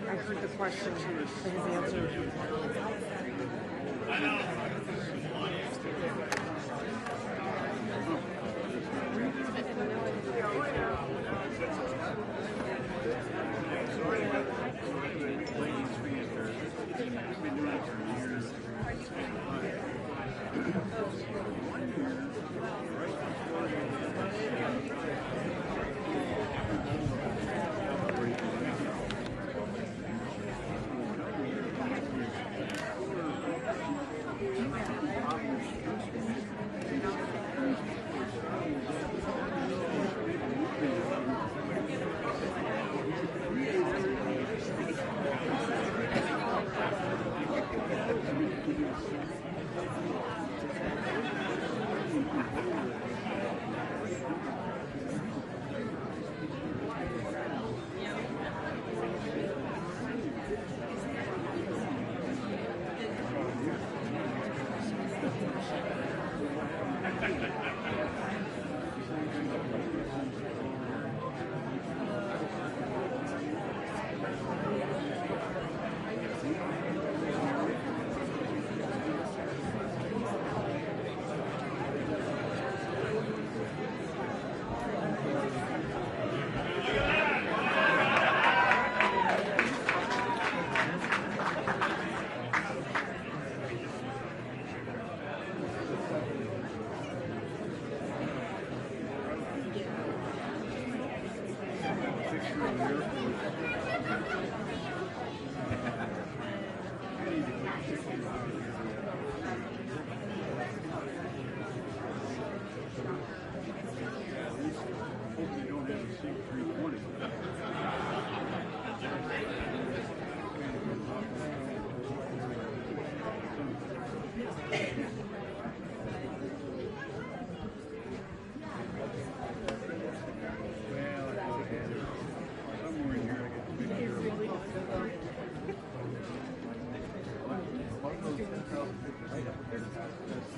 I heard the question and his answer.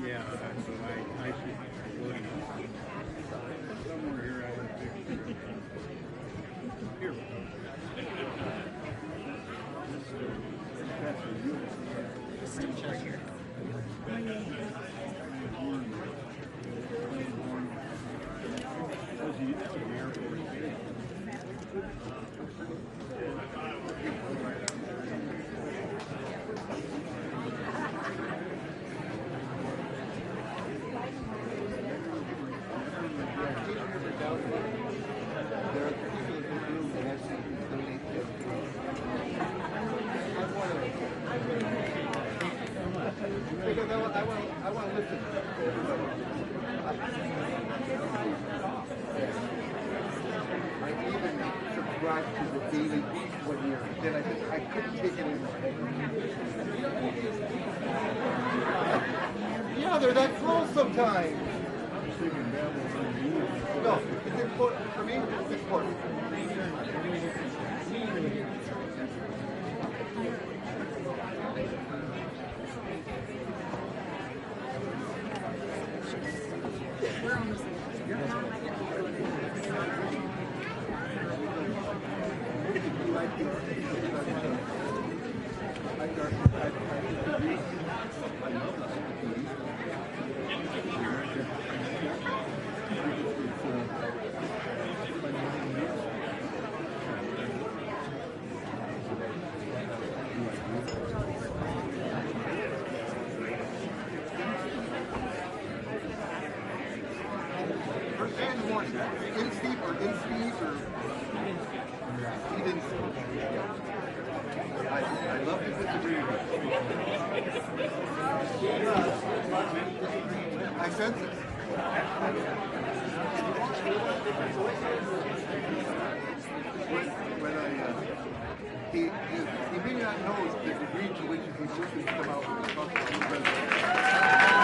Yeah, so I should somewhere here I have a picture. Here. That's a real. Still right here. That's an Air Force base. I want to listen. I even subscribed to the Daily Beast 1 year. Then I couldn't take it anymore. Yeah, they're that close sometimes. No, it's important for me. It's important. I love to disagree with you. I sense it. He may not know the degree to which he's listening to come out with his talk about the president.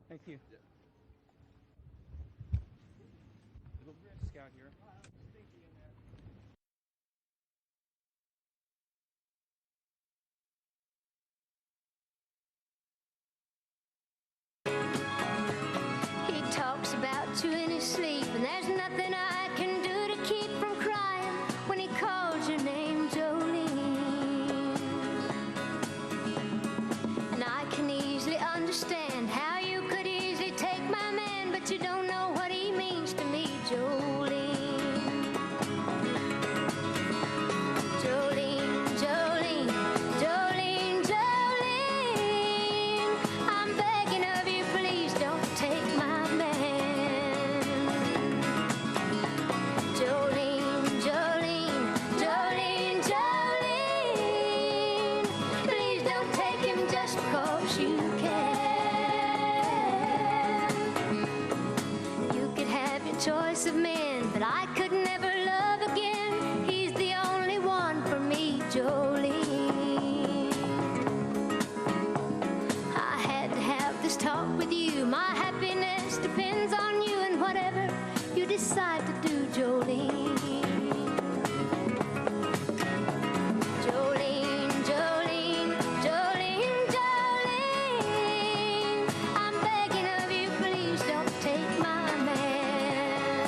Thank you. Little scout here. He talks about you in his sleep, and there's nothing I can do to keep from crying when he calls your name, Jolene. And I can easily understand how you could easily take my man, but you don't know what he means to me, Jolene. Jolene, Jolene, Jolene, Jolene, I'm begging of you, please don't take my man. Jolene, Jolene, Jolene, Jolene, please don't take him just because you can. You could have your choice of men, but I could never love again. He's the only one for me, Jolene. I had to have this talk with you. My happiness depends on you and whatever you decide to do, Jolene. Jolene, Jolene, Jolene, Jolene, I'm begging of you, please don't take my man.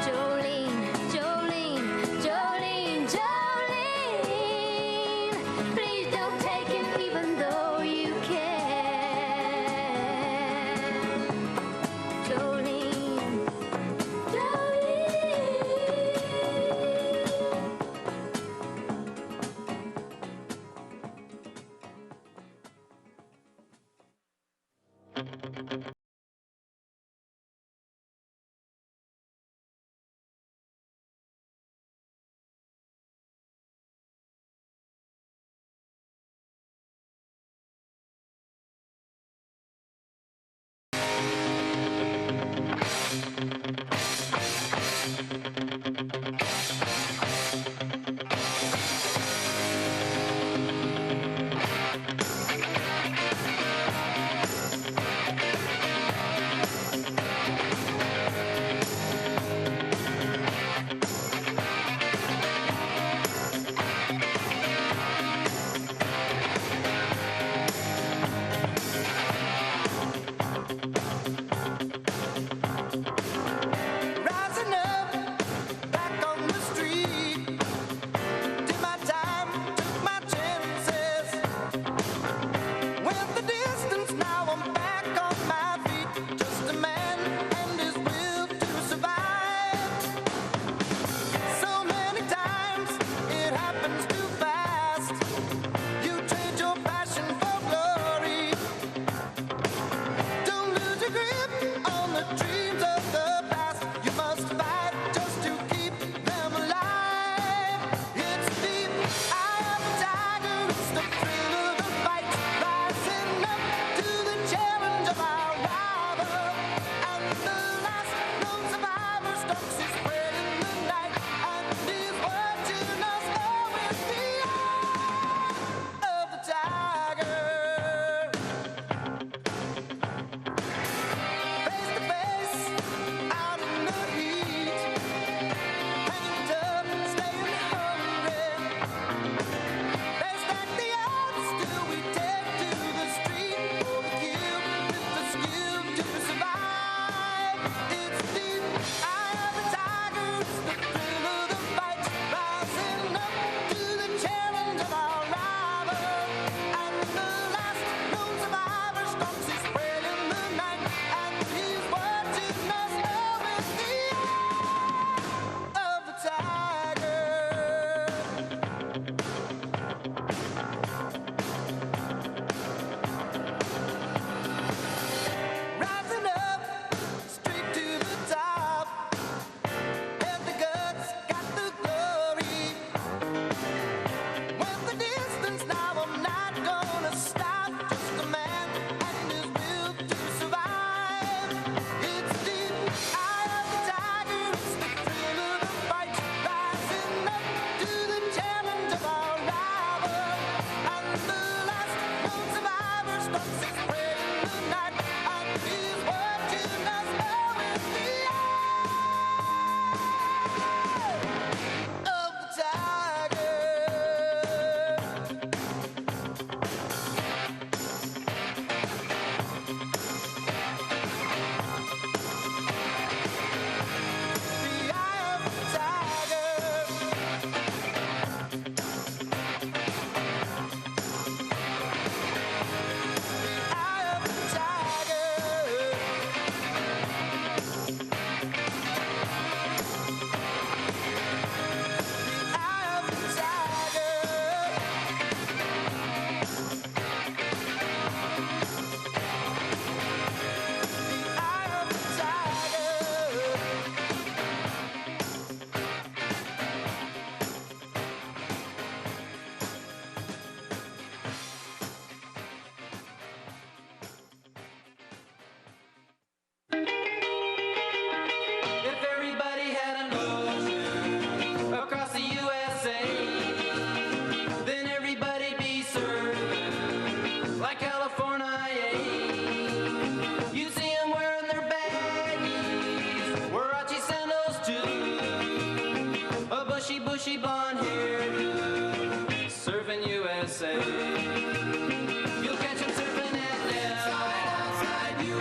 Jolene, Jolene, Jolene, Jolene, please don't take him even though you can. Jolene, Jolene.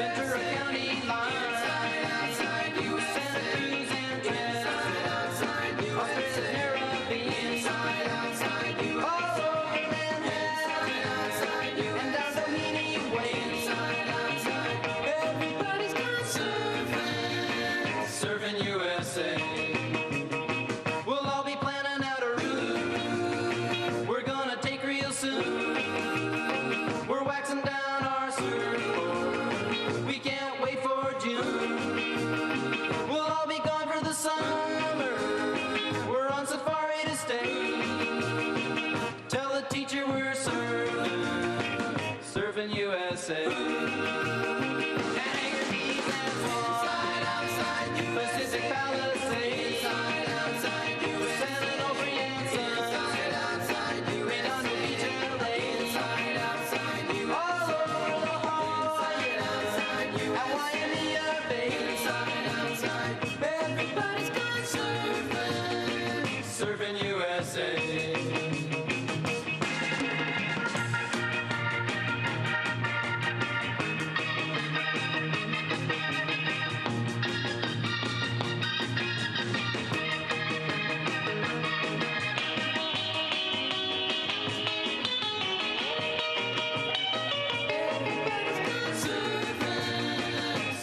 Ventura County line. Santa Cruz and Trent. Australia, Caribbean. All over Manhattan. And down Doheny Way. Everybody's gone surfing. Surfing USA. We'll all be planning out a route we're gonna take real soon. We're waxing down our surfboard. We can't wait for June. We'll all be gone for the summer. We're on safari to stay. Tell the teacher we're surfing, surfing USA. Anchor Keys and Swan, Pacific Palisades, San Onofre Redondo Beach and LA, all over La Jolla and Waimea Bay. Everybody's gone surfing, surfing USA.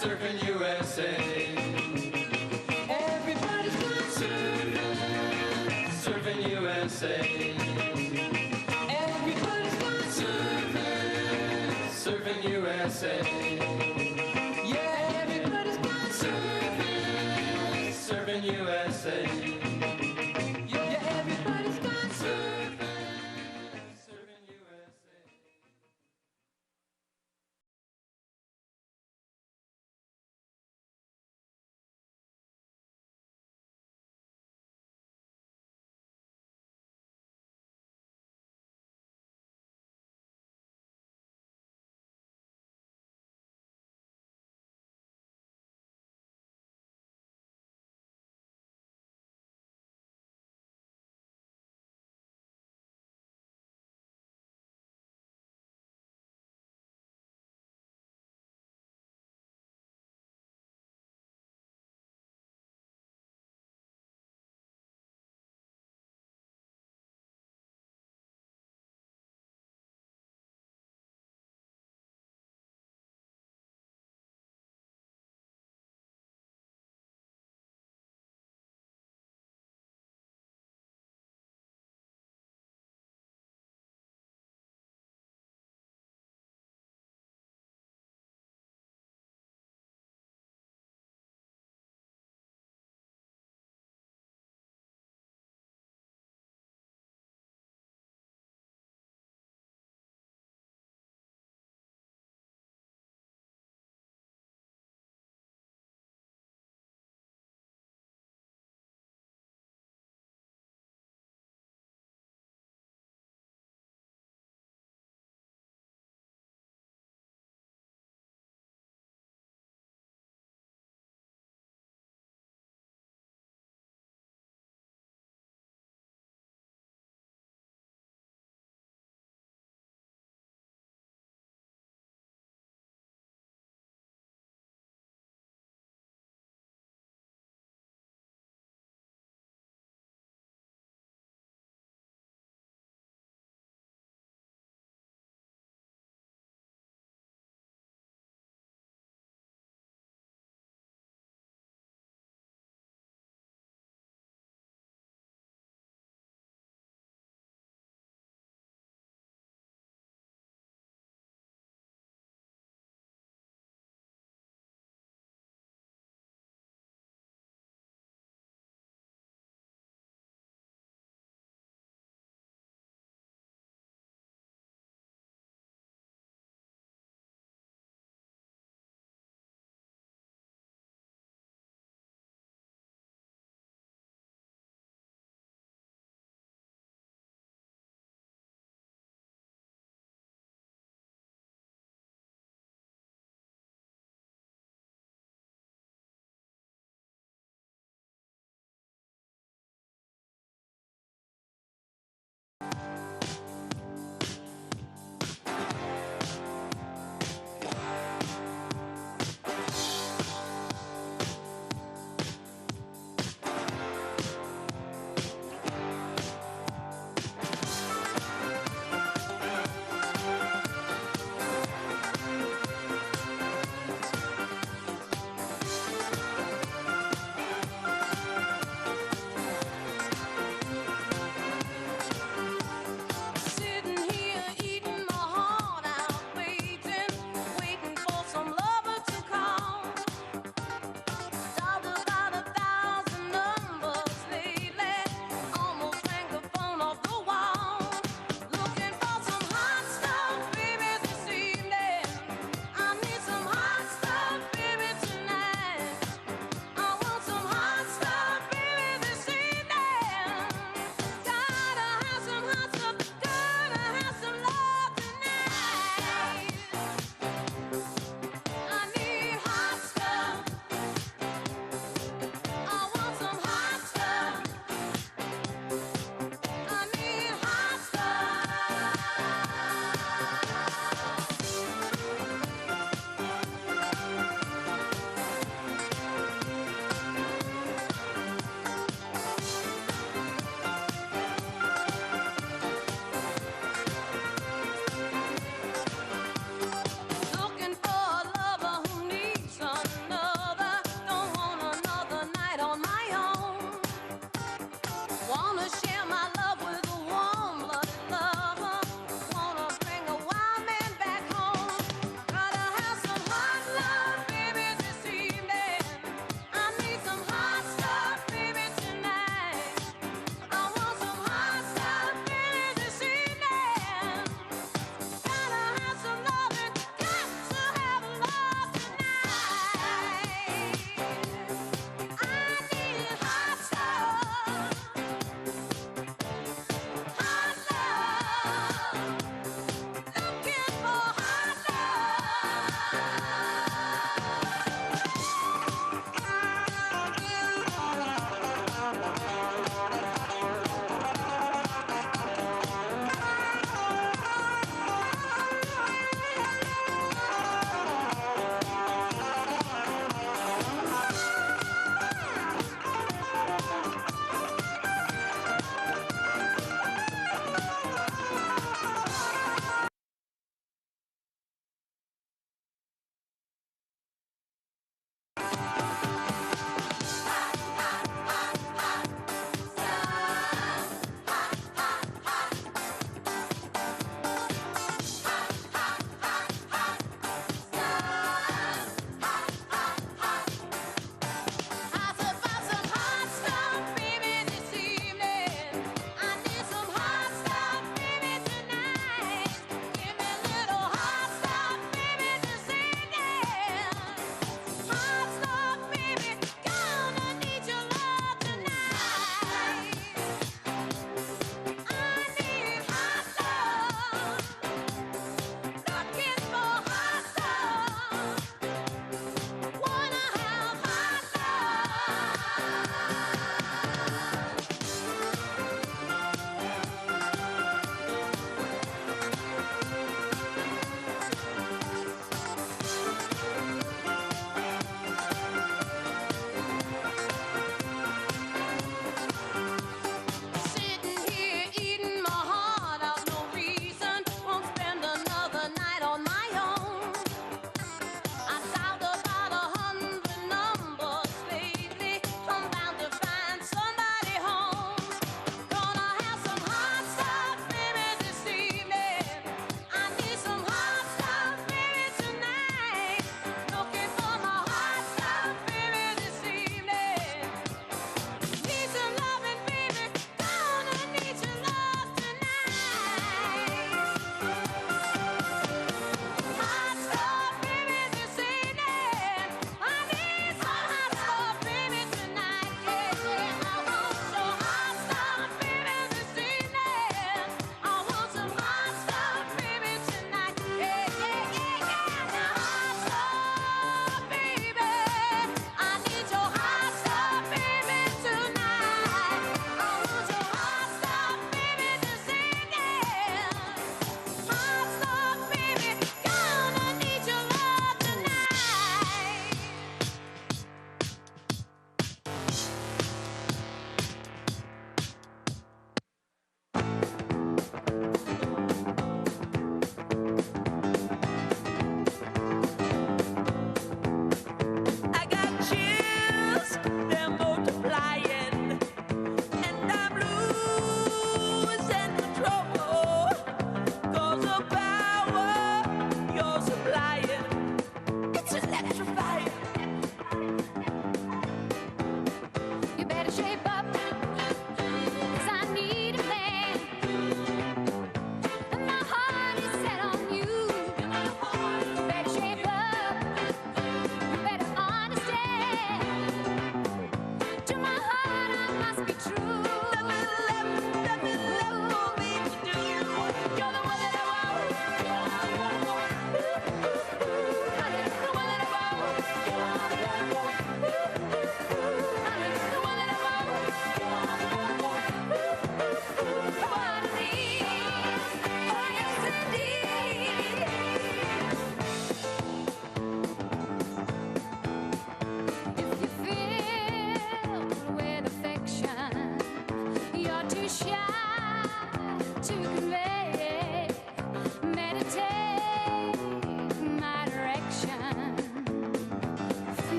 Surfing USA. Everybody's gone surfing, surfing USA. Everybody's gone surfing, surfing USA. Yeah, everybody's gone surfing, surfing USA.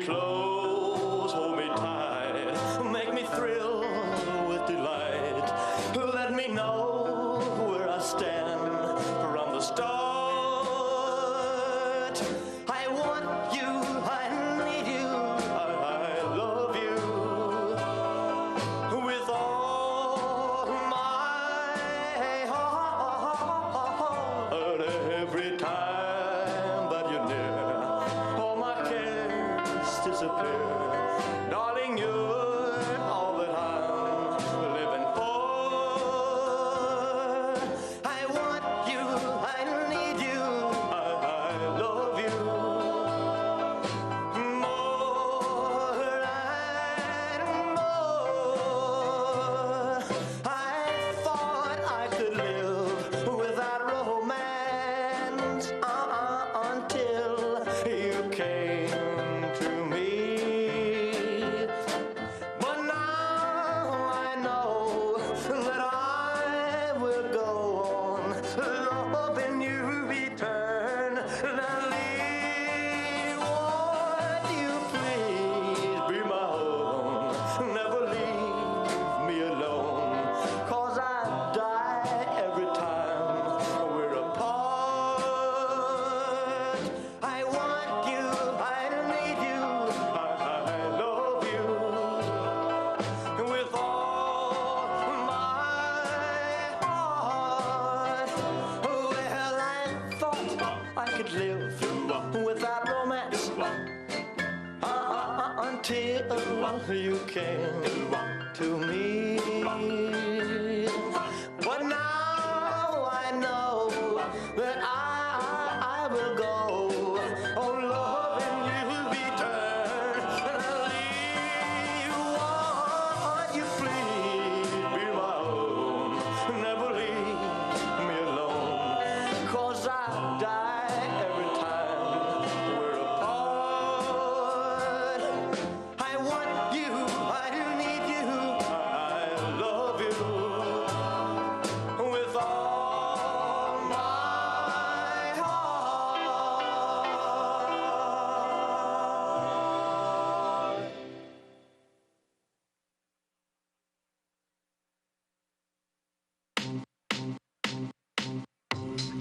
close, hold me tight, make me thrill with delight. Let me know where I stand from the start. I want you, I need you, I love you with all my heart. Every time that you're near, all my cares disappear. Darling, you're all that I'm living for. I want you, I need you, I love you more and more. I thought I could live without romance until you came to me. But now I know that I will go on loving you eternally. Won't you please be my own? Never leave me alone, 'cause I die every time we're apart. I want you, I need you, I love you with all my heart. Well, I thought I could live without romance until you came to me. But now I know that I will go on loving you eternally. Won't you please be my own? Never leave me alone, 'cause I die every time we're apart. I want you, I need you, I love you with all my heart.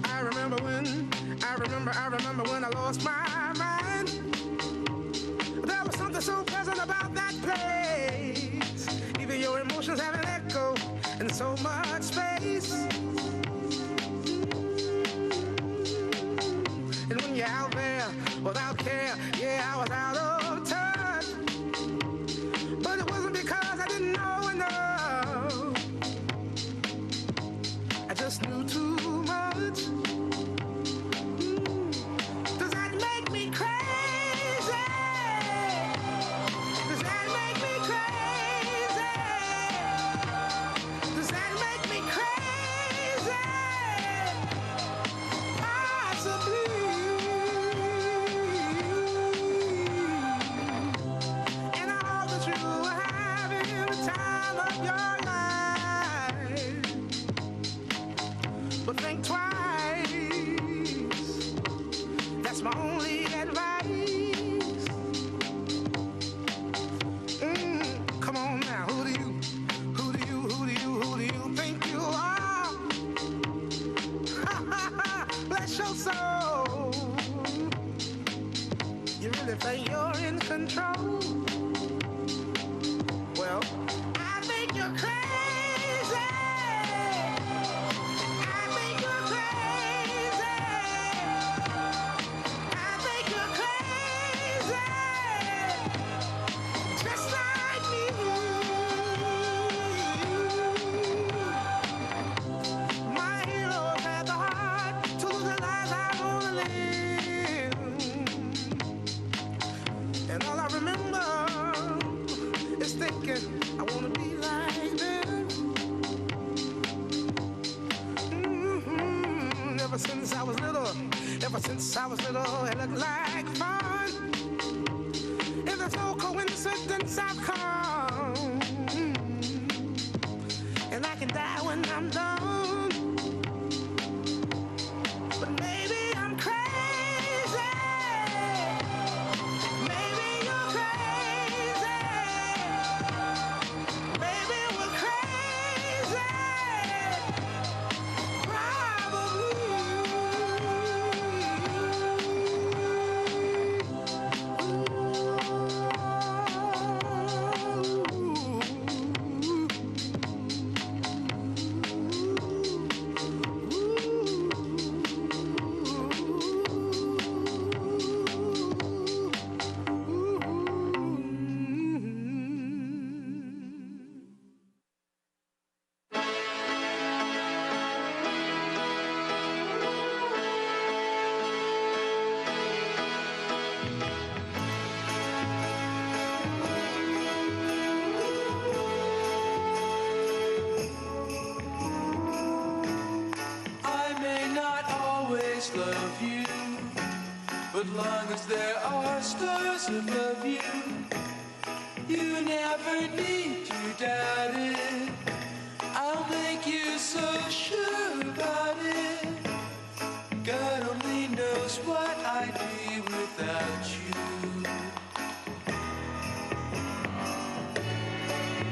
I remember when I lost my mind. There was something so pleasant about that place. Even your emotions have an echo in so much space. And when you're out there without care, yeah, I was out of touch. But it wasn't because I didn't know enough. I just knew too much. Does that make me crazy? Does that make me crazy? Does that make me crazy? Possibly. And I hope that you are having the time of your life. But think twice. That's my only advice. Come on now, who do you think you are? Bless your soul. You really think you're in control? Well, I think you're crazy. I think you're crazy. I think you're crazy. Just like me. My heroes had the heart to lose their lives. I wanna live. And all I remember is thinking I wanna be like them. Ever since I was little, it looked like fun. If there's no coincidence, I've come. And I can die when I'm done. But maybe I'm crazy. Maybe you're crazy. stars above you. You never need to doubt it. I'll make you so sure about it. God only knows what I'd be without you.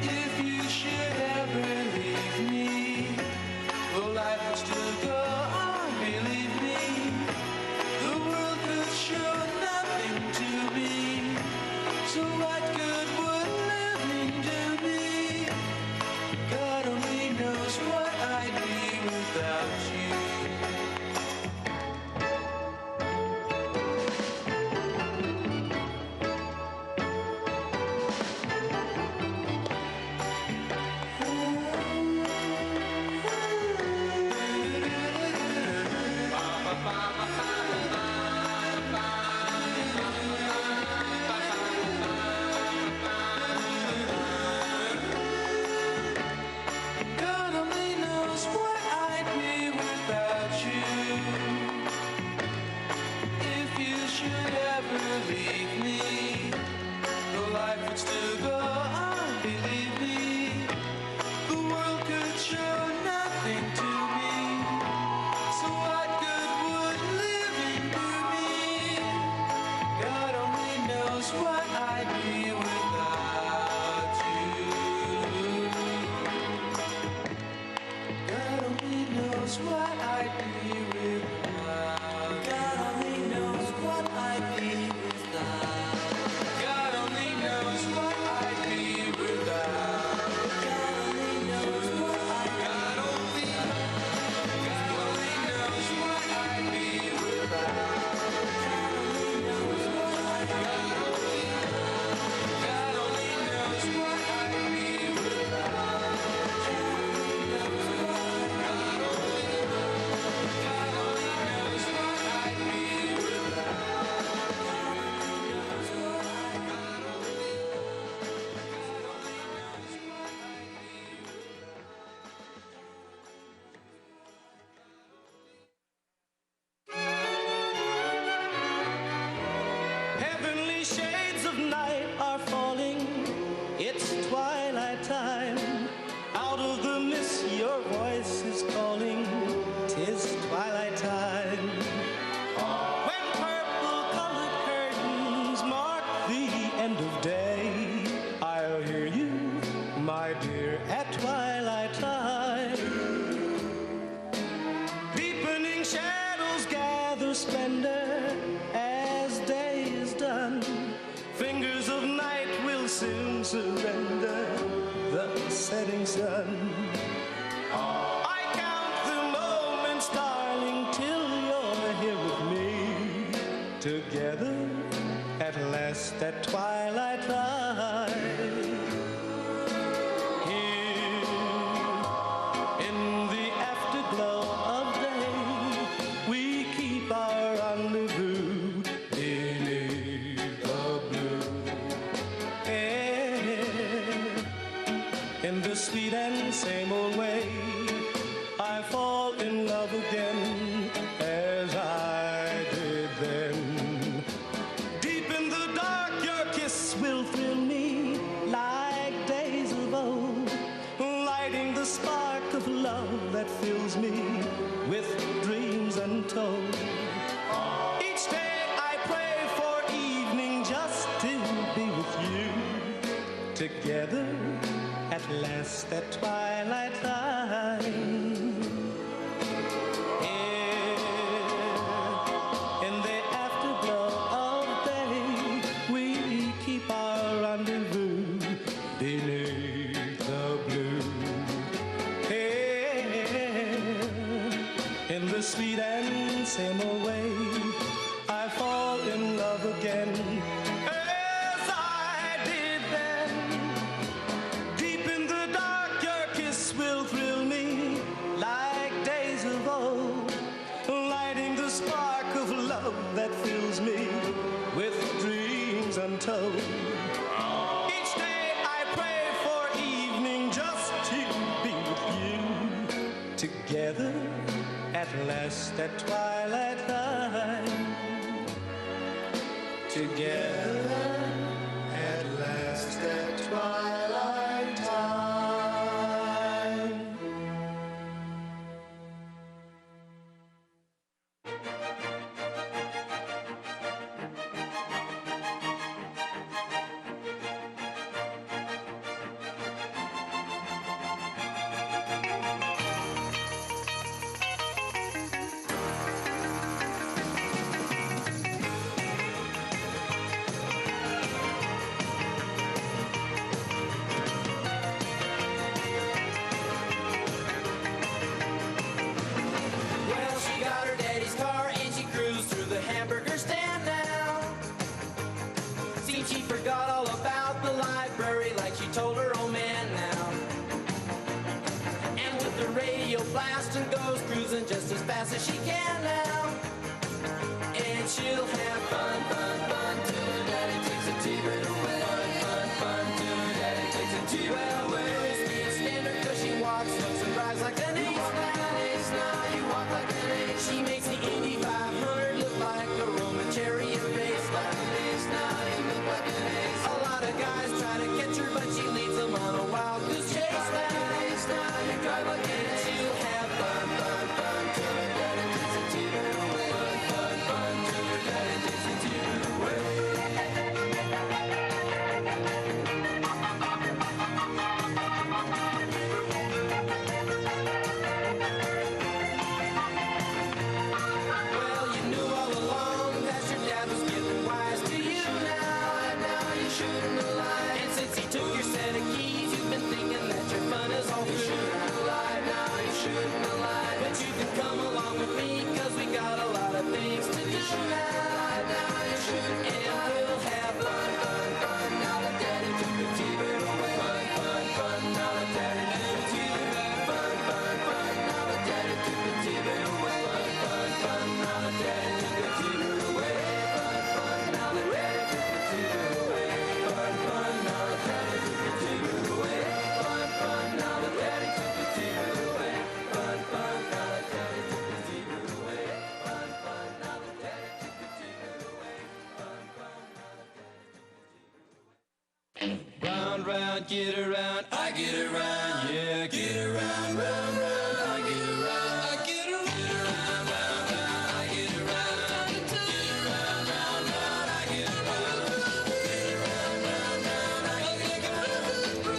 If you should ever leave me, well, life would still go on, believe me. The world could show nothing to me. So what good would living do me? God only knows what I'd be without you. God only knows what I'd be without you. If you should ever leave me, the life would still go on, believe me. The world could show nothing to me. So what good would living do me? God only knows what I'd be without you. God only knows what I'd be without. God only knows what I'd be without. God only knows what I'd be without. God only knows what I'd be. God only knows what I'd be without. God only knows what I'd be without. Heavenly shades of night are falling. It's twilight time. Out of the mist, your voice is calling. 'Tis twilight time. When purple-colored curtains mark the end of day, I'll hear you, my dear, at twilight time. Deepening shadows gather splendor as day is done. Fingers of night will soon surrender the setting sun. I count the moments, darling, till you're here with me. Together at last at twilight time. Here in the afterglow of day, we keep our rendezvous beneath the blue air. In the sweet and same old way, I fall in love again as I did then. Deep in the dark, your kiss will thrill me like days of old, lighting the spark of love that fills me with dreams untold. Each day I pray for evening just to be with you. Together at last at twilight time. Here in the afterglow of day, we keep our rendezvous beneath the blue. Here in the sweet and same old way, I fall in love again as I did then. Deep in the dark, your kiss will thrill me like days of old, lighting the spark of love that fills me with dreams untold. Each day I pray for evening just to be with you. Together at last at twilight time. Together cruising just as fast as she can now. And she'll have fun, fun, fun till her daddy takes a T-bird away. Fun, fun, fun till her daddy takes a T-bird away. Well, speed standard 'cause she walks, looks and drives like an ace. Now you walk like an ace. She makes the Indy 500 look like a Roman chariot race. Like an ace, now you look like an ace. A lot of guys try to catch her, but she leads them on a wild goose chase. Like an ace, now you drive like an ace. She'll have fun, fun, fun till her daddy takes a T-bird away. Fun, fun, fun till her daddy takes a T-bird away. Well, you knew all along that your dad was getting wise to you now. Now you shouldn't have lied. And since he took your set of keys, you've been thinking that your fun is all through. You shouldn't have lied. Now you shouldn't have lied. But you can come along with me, 'cause we got a lot of things to do now. Now you shouldn't. And we'll have fun, fun, fun. Now that daddy took the T-bird away. Fun, fun, fun. Now that daddy took the T-bird. Fun, fun, fun. Now that daddy took the T-bird away. Fun, fun, fun. Now that daddy took the T-bird away. Fun, fun. Now that daddy took the T-bird away. Fun, fun. Now that daddy took the T-bird away. Fun, fun. Now that daddy took the T-bird away. Fun, fun. Now that daddy took the T-bird away. Fun, fun. Now that daddy took the T-bird away. Fun, fun. Now that daddy took the T-bird away. Round, round, get around, I get around, yeah, get around, round, round, I get around, I get around, round, round, I get around, get around, round, round, I get around, get around, round, round, I get around,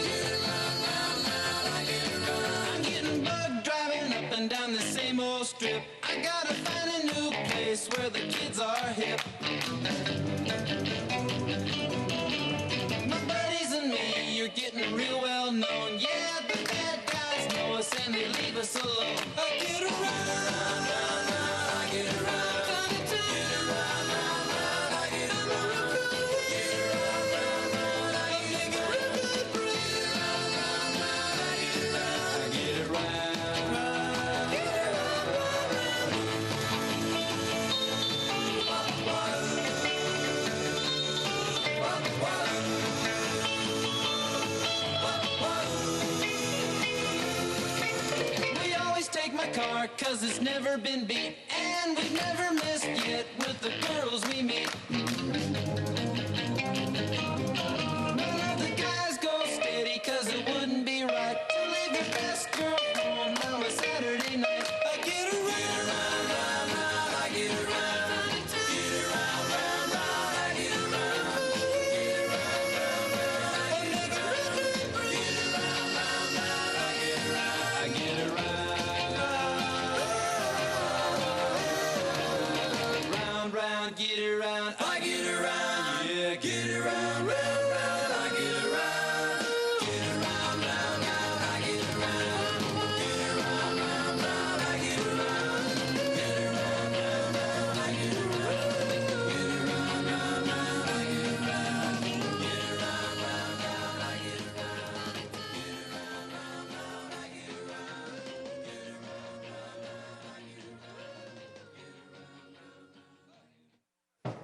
get around, round, round, I get around. I'm getting bugged driving up and down the same old strip. I gotta find a new place where the kids are hip. My buddies and me, you're getting real well known. Yeah, the bad guys know us and they leave us alone. I get around, round, round, I get around. Get around, round, round, I get around. Get around, round, round, I get around. Get around, round, round, I get around. I get around. Get around, round, round. We always take my car 'cause it's never been beat. And we've never missed yet with the girls we meet. None of the guys go steady 'cause it wouldn't be right to leave your best girl home on a Saturday night. I get around, round, round, round, I get around. Get around, round, round, I get around. Get around, round, round, I get around. Get around, round, round, I get around. I get around. Round, round, get around. I get around. Yeah, get around, round, round, I get around. Get around, round, round, I get around. Get around, round, round, I get around. Get around, round, round, I get around. Get around, round, round, I get around. Get around, round, round, I get around. Get around, round, round, I get around. Get around, round, round, I get around.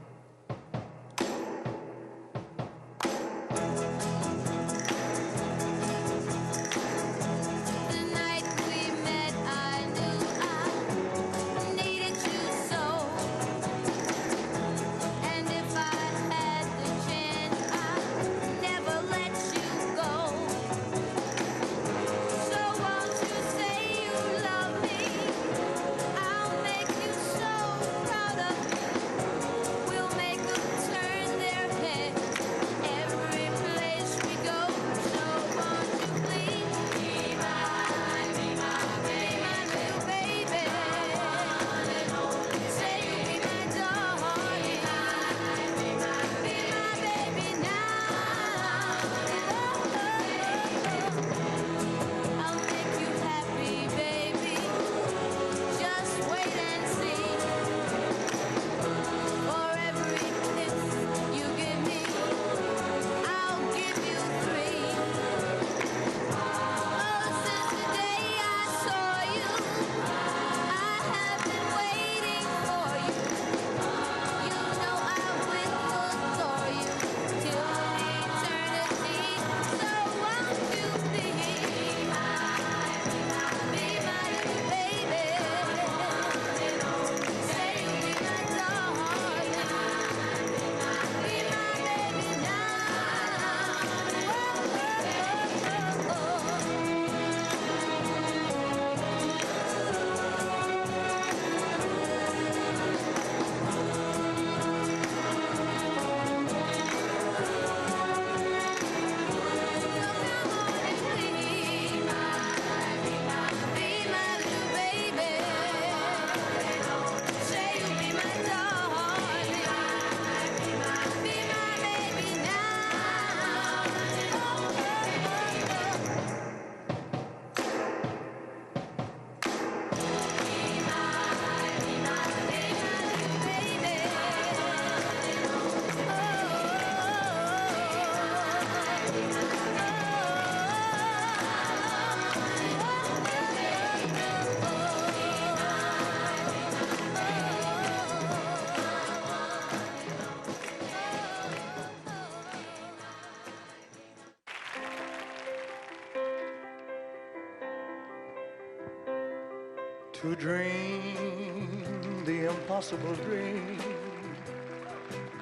to dream the impossible dream,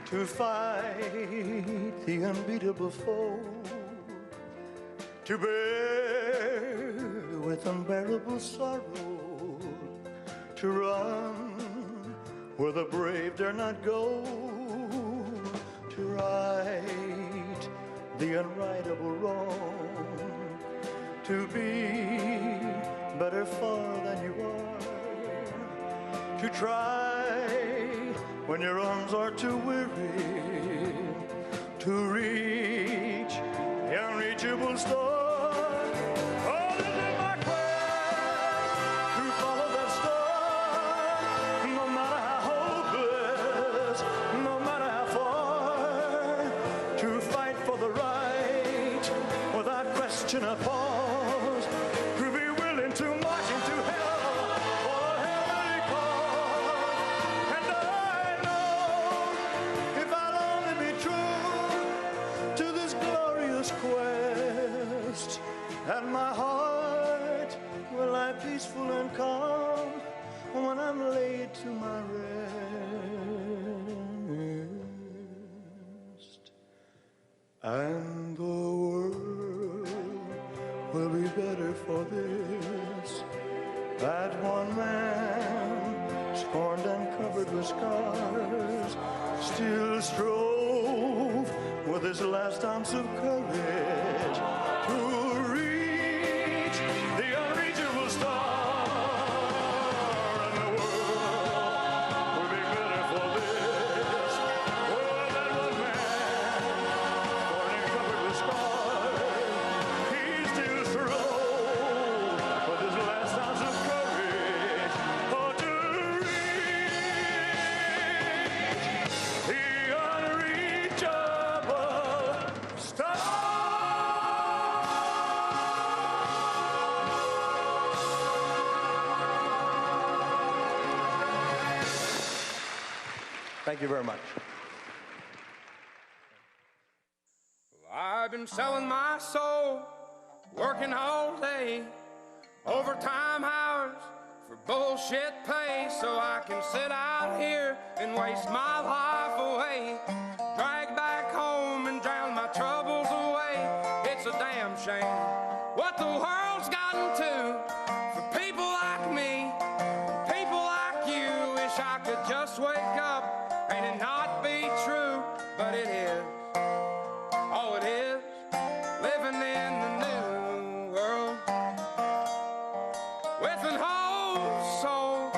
to fight the unbeatable foe, to bear with unbearable sorrow, to run where the brave dare not go, to right the unrightable wrong, to be better far than you are, to try when your arms are too weary, to reach the unreachable star. Oh, this is my quest, to follow that star, no matter how hopeless, no matter how far, to fight for the right without question or pause, to be willing to march into hell for a heavenly cause. And I know if I'll only be true to this glorious quest, and my heart will lie peaceful and calm when I'm laid to my rest. And the world will be better for this, that one man, scorned and covered with scars, still strove with his last ounce of courage to reach the unreachable star. And the world will be better for this. Oh, that one man, born and covered with scars, he still strove with his last ounce of courage, oh, to reach the unreachable star. Thank you very much. I've been selling my soul, working all day, overtime hours for bullshit pay, so I can sit out here and waste my life away, drag back home and drown my troubles away. It's a damn shame what the world's gotten to for people like me, people like you. Wish I could just wake up and it not be true, but it is. Oh, it is, living in the new world with an whole soul.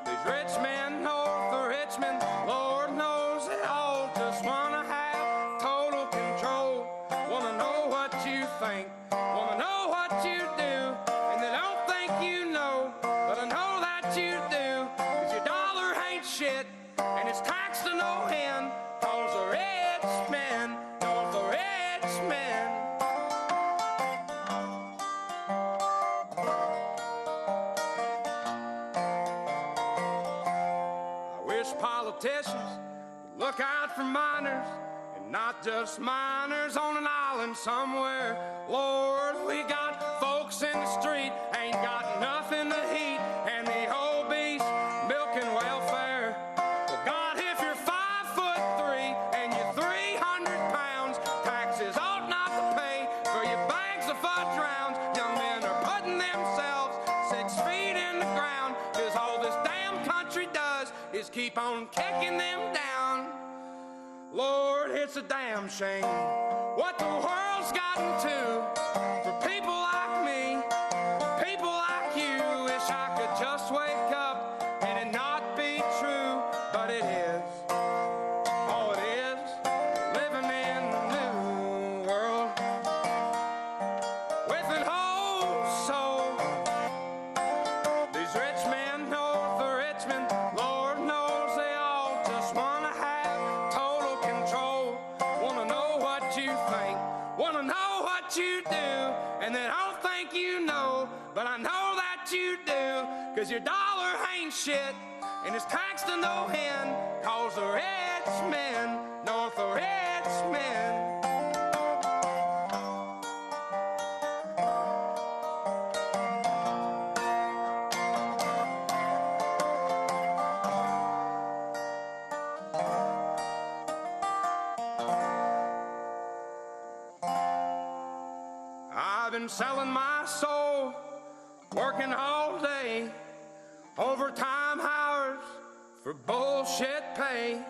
These rich men north of Richmond, Lord knows they all just wanna have total control. Wanna know what you think, wanna know what you do, and they don't think you know, but I know that you do, 'cause your dollar ain't shit, and it's taxed to no end, 'cause the rich men know the rich men. I wish politicians would look out for miners, and not just miners on an island somewhere. Lord, we got folks in the street, ain't got nothing to eat, and the obese milking welfare. Well, God, if you're 5'3" and you're 300 pounds, taxes ought not to pay for your bags of fudge rounds. Young men are putting themselves 6 feet in the ground, 'cause all this damn country does is keep on kicking them down. Lord, it's a damn shame what the world's gotten to for people like me, people like you. Wish I could just wake up and it not be true, but it is. Oh, it is, living in the new world with an whole soul. These rich men north of Richmond, Lord knows they all just wanna have total control. Wanna know what you think, wanna know what you do, and they don't think you know, but I know that you do, 'cause your dollar ain't shit, and it's taxed to no end, 'cause the rich men know the rich men. been selling my soul, working all day, overtime hours for bullshit pay.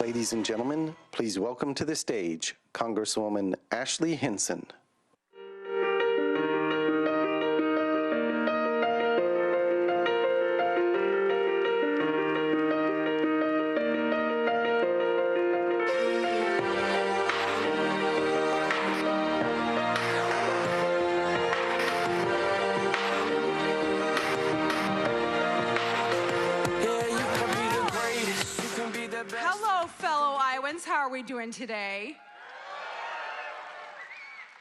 Ladies and gentlemen, please welcome to the stage Congresswoman Ashley Hinson. Hello, fellow Iowans. How are we doing today?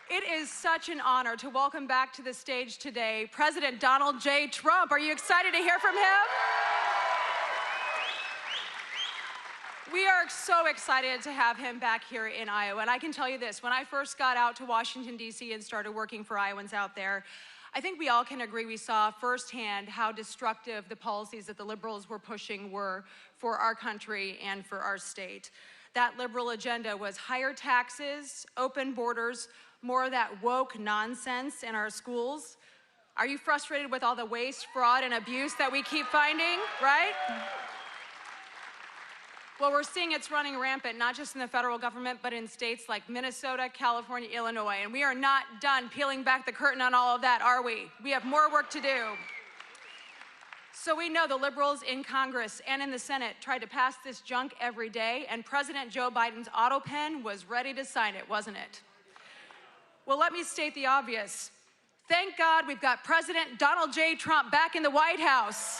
It is such an honor to welcome back to the stage today President Donald J. Trump. Are you excited to hear from him? We are so excited to have him back here in Iowa. And I can tell you this, when I first got out to Washington, D.C. and started working for Iowans out there, I think we all can agree we saw firsthand how destructive the policies that the liberals were pushing were for our country and for our state. That liberal agenda was higher taxes, open borders, more of that woke nonsense in our schools. Are you frustrated with all the waste, fraud, and abuse that we keep finding, right? Well, we're seeing it's running rampant, not just in the federal government, but in states like Minnesota, California, Illinois. And we are not done peeling back the curtain on all of that, are we? We have more work to do. So we know the liberals in Congress and in the Senate tried to pass this junk every day, and President Joe Biden's auto pen was ready to sign it, wasn't it? Well, let me state the obvious. Thank God we've got President Donald J. Trump back in the White House.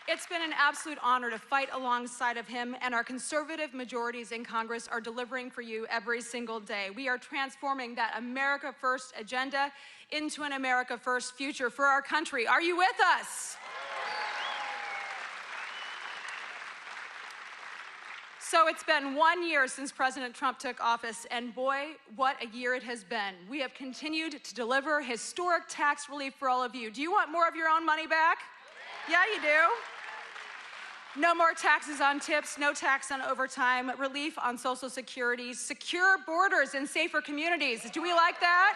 It's been an absolute honor to fight alongside of him, and our conservative majorities in Congress are delivering for you every single day. We are transforming that America First agenda into an America First future for our country. Are you with us? So it's been 1 year since President Trump took office, and boy, what a year it has been. We have continued to deliver historic tax relief for all of you. Do you want more of your own money back? Yeah, you do. No more taxes on tips, no tax on overtime, relief on Social Security, secure borders and safer communities. Do we like that?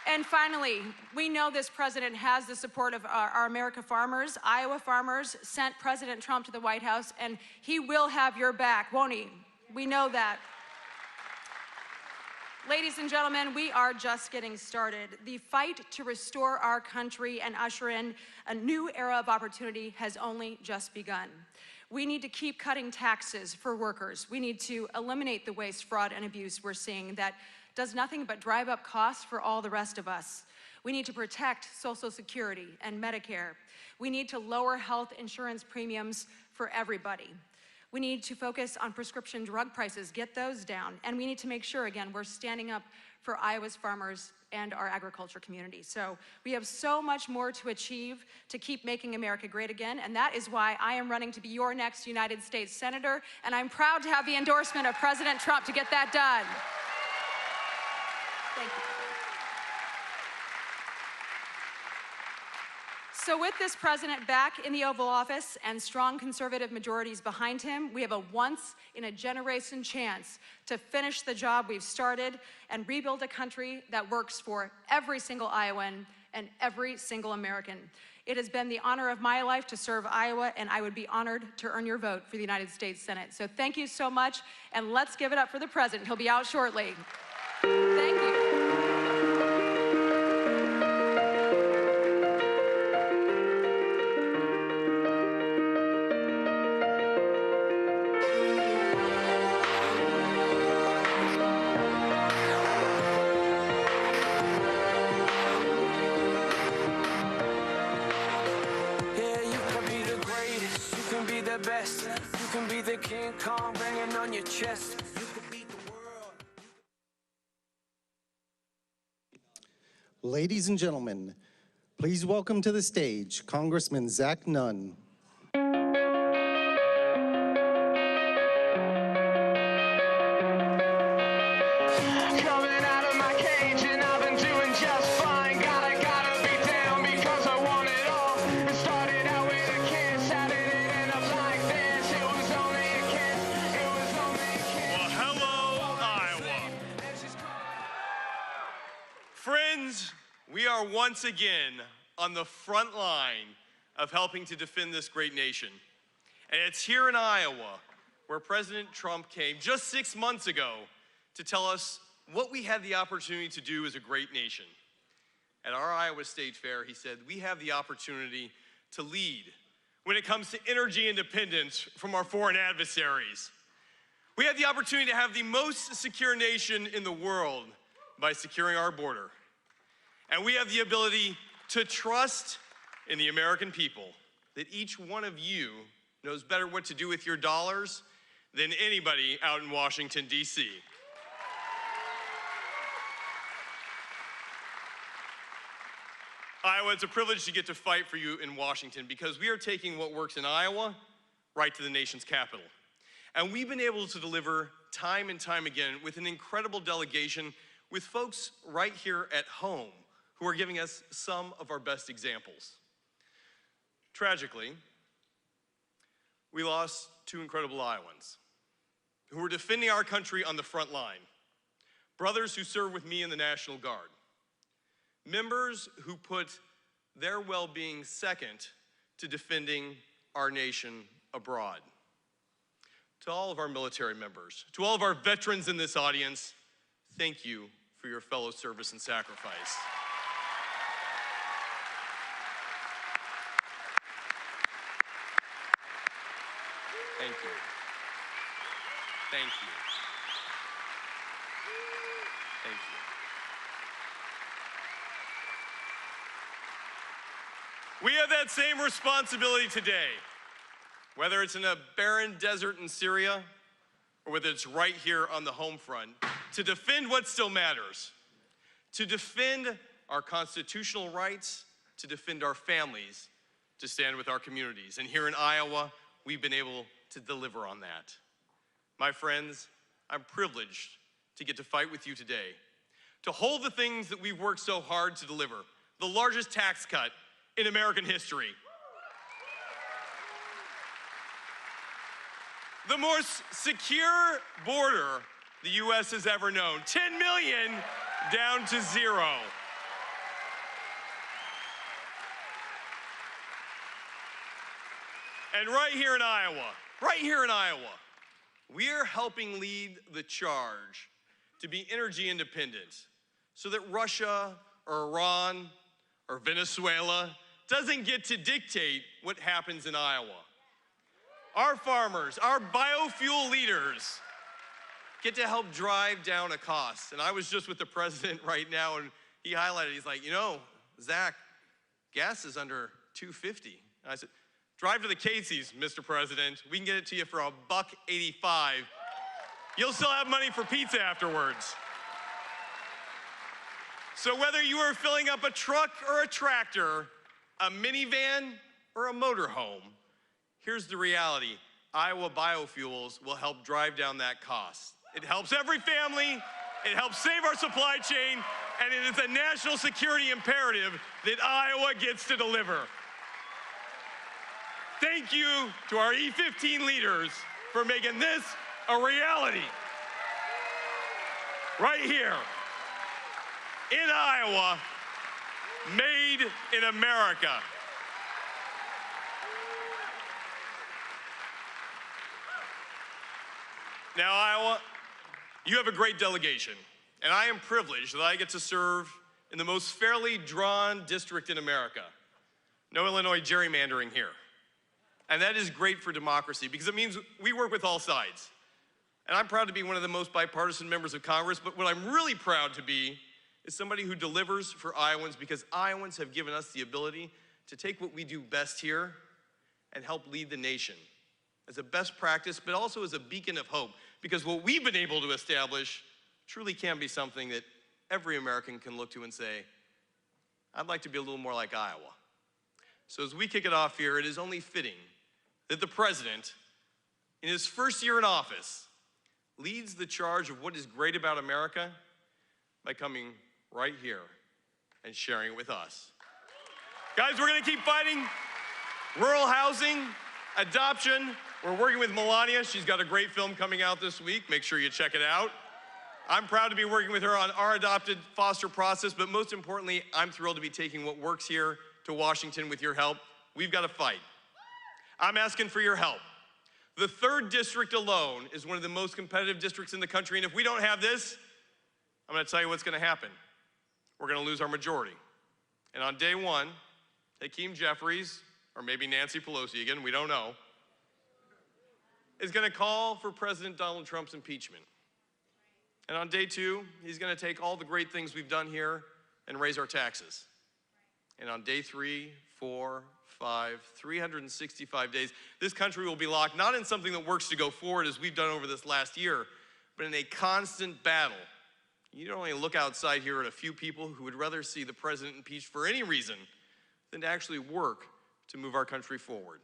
And finally, we know this president has the support of our America farmers. Iowa farmers sent President Trump to the White House, and he will have your back, won't he? We know that. Ladies and gentlemen, we are just getting started. The fight to restore our country and usher in a new era of opportunity has only just begun. We need to keep cutting taxes for workers. We need to eliminate the waste, fraud, and abuse we're seeing that does nothing but drive up costs for all the rest of us. We need to protect Social Security and Medicare. We need to lower health insurance premiums for everybody. We need to focus on prescription drug prices, get those down, and we need to make sure, again, we're standing up for Iowa's farmers and our agriculture community. So we have so much more to achieve to keep making America great again, and that is why I am running to be your next United States Senator, and I'm proud to have the endorsement of President Trump to get that done. Thank you. So with this president back in the Oval Office and strong conservative majorities behind him, we have a once-in-a-generation chance to finish the job we've started and rebuild a country that works for every single Iowan and every single American. It has been the honor of my life to serve Iowa, and I would be honored to earn your vote for the United States Senate. So thank you so much, and let's give it up for the president. He'll be out shortly. Thank you. Best. You can be the King Kong banging on your chest. You can beat the world. Ladies and gentlemen, please welcome to the stage Congressman Zach Nunn. We are are once again on the front line of helping to defend this great nation. And it's here in Iowa where President Trump came just 6 months ago to tell us what we had the opportunity to do as a great nation. At our Iowa State Fair, he said, we have the opportunity to lead when it comes to energy independence from our foreign adversaries. We have the opportunity to have the most secure nation in the world by securing our border. And we have the ability to trust in the American people that each one of you knows better what to do with your dollars than anybody out in Washington, D.C. Iowa, it's a privilege to get to fight for you in Washington because we are taking what works in Iowa right to the nation's capital. And we've been able to deliver time and time again with an incredible delegation with folks right here at home who are giving us some of our best examples. Tragically, we lost two incredible Iowans who were defending our country on the front line. Brothers who served with me in the National Guard. Members who put their well-being second to defending our nation abroad. To all of our military members, to all of our veterans in this audience, thank you for your fellow service and sacrifice. Thank you. Thank you. Thank you. We have that same responsibility today, whether it's in a barren desert in Syria or whether it's right here on the home front, to defend what still matters, to defend our constitutional rights, to defend our families, to stand with our communities. And here in Iowa, we've been able to deliver on that. My friends, I'm privileged to get to fight with you today, to hold the things that we've worked so hard to deliver, the largest tax cut in American history, the most secure border the U.S. has ever known, 10 million down to 0. And right here in Iowa, we are helping lead the charge to be energy independent so that Russia or Iran or Venezuela doesn't get to dictate what happens in Iowa. Our farmers, our biofuel leaders get to help drive down a cost. And I was just with the president right now and he highlighted, he's like, you know, Zach, gas is under $2.50. And I said, drive to the Casey's, Mr. President. We can get it to you for $1.85. You'll still have money for pizza afterwards. So whether you are filling up a truck or a tractor, a minivan or a motorhome, here's the reality. Iowa Biofuels will help drive down that cost. It helps every family, it helps save our supply chain, and it is a national security imperative that Iowa gets to deliver. Thank you to our E15 leaders for making this a reality. Right here in Iowa, made in America. Now, Iowa, you have a great delegation, and I am privileged that I get to serve in the most fairly drawn district in America. No Illinois gerrymandering here. And that is great for democracy because it means we work with all sides. And I'm proud to be one of the most bipartisan members of Congress, but what I'm really proud to be is somebody who delivers for Iowans because Iowans have given us the ability to take what we do best here and help lead the nation as a best practice, but also as a beacon of hope, because what we've been able to establish truly can be something that every American can look to and say, I'd like to be a little more like Iowa. So as we kick it off here, it is only fitting that the president, in his first year in office, leads the charge of what is great about America by coming right here and sharing it with us. Guys, we're gonna keep fighting rural housing, adoption. We're working with Melania. She's got a great film coming out this week. Make sure you check it out. I'm proud to be working with her on our adopted foster process, but most importantly, I'm thrilled to be taking what works here to Washington with your help. We've got to fight. I'm asking for your help. The 3rd district alone is one of the most competitive districts in the country, and if we don't have this, I'm going to tell you what's going to happen. We're going to lose our majority. And on day 1, Hakeem Jeffries, or maybe Nancy Pelosi again, we don't know, is going to call for President Donald Trump's impeachment. And on day 2, he's going to take all the great things we've done here and raise our taxes. And on day 3, 4, 5, 365 days, this country will be locked not in something that works to go forward as we've done over this last year, but in a constant battle. You don't only look outside here at a few people who would rather see the president impeached for any reason than to actually work to move our country forward.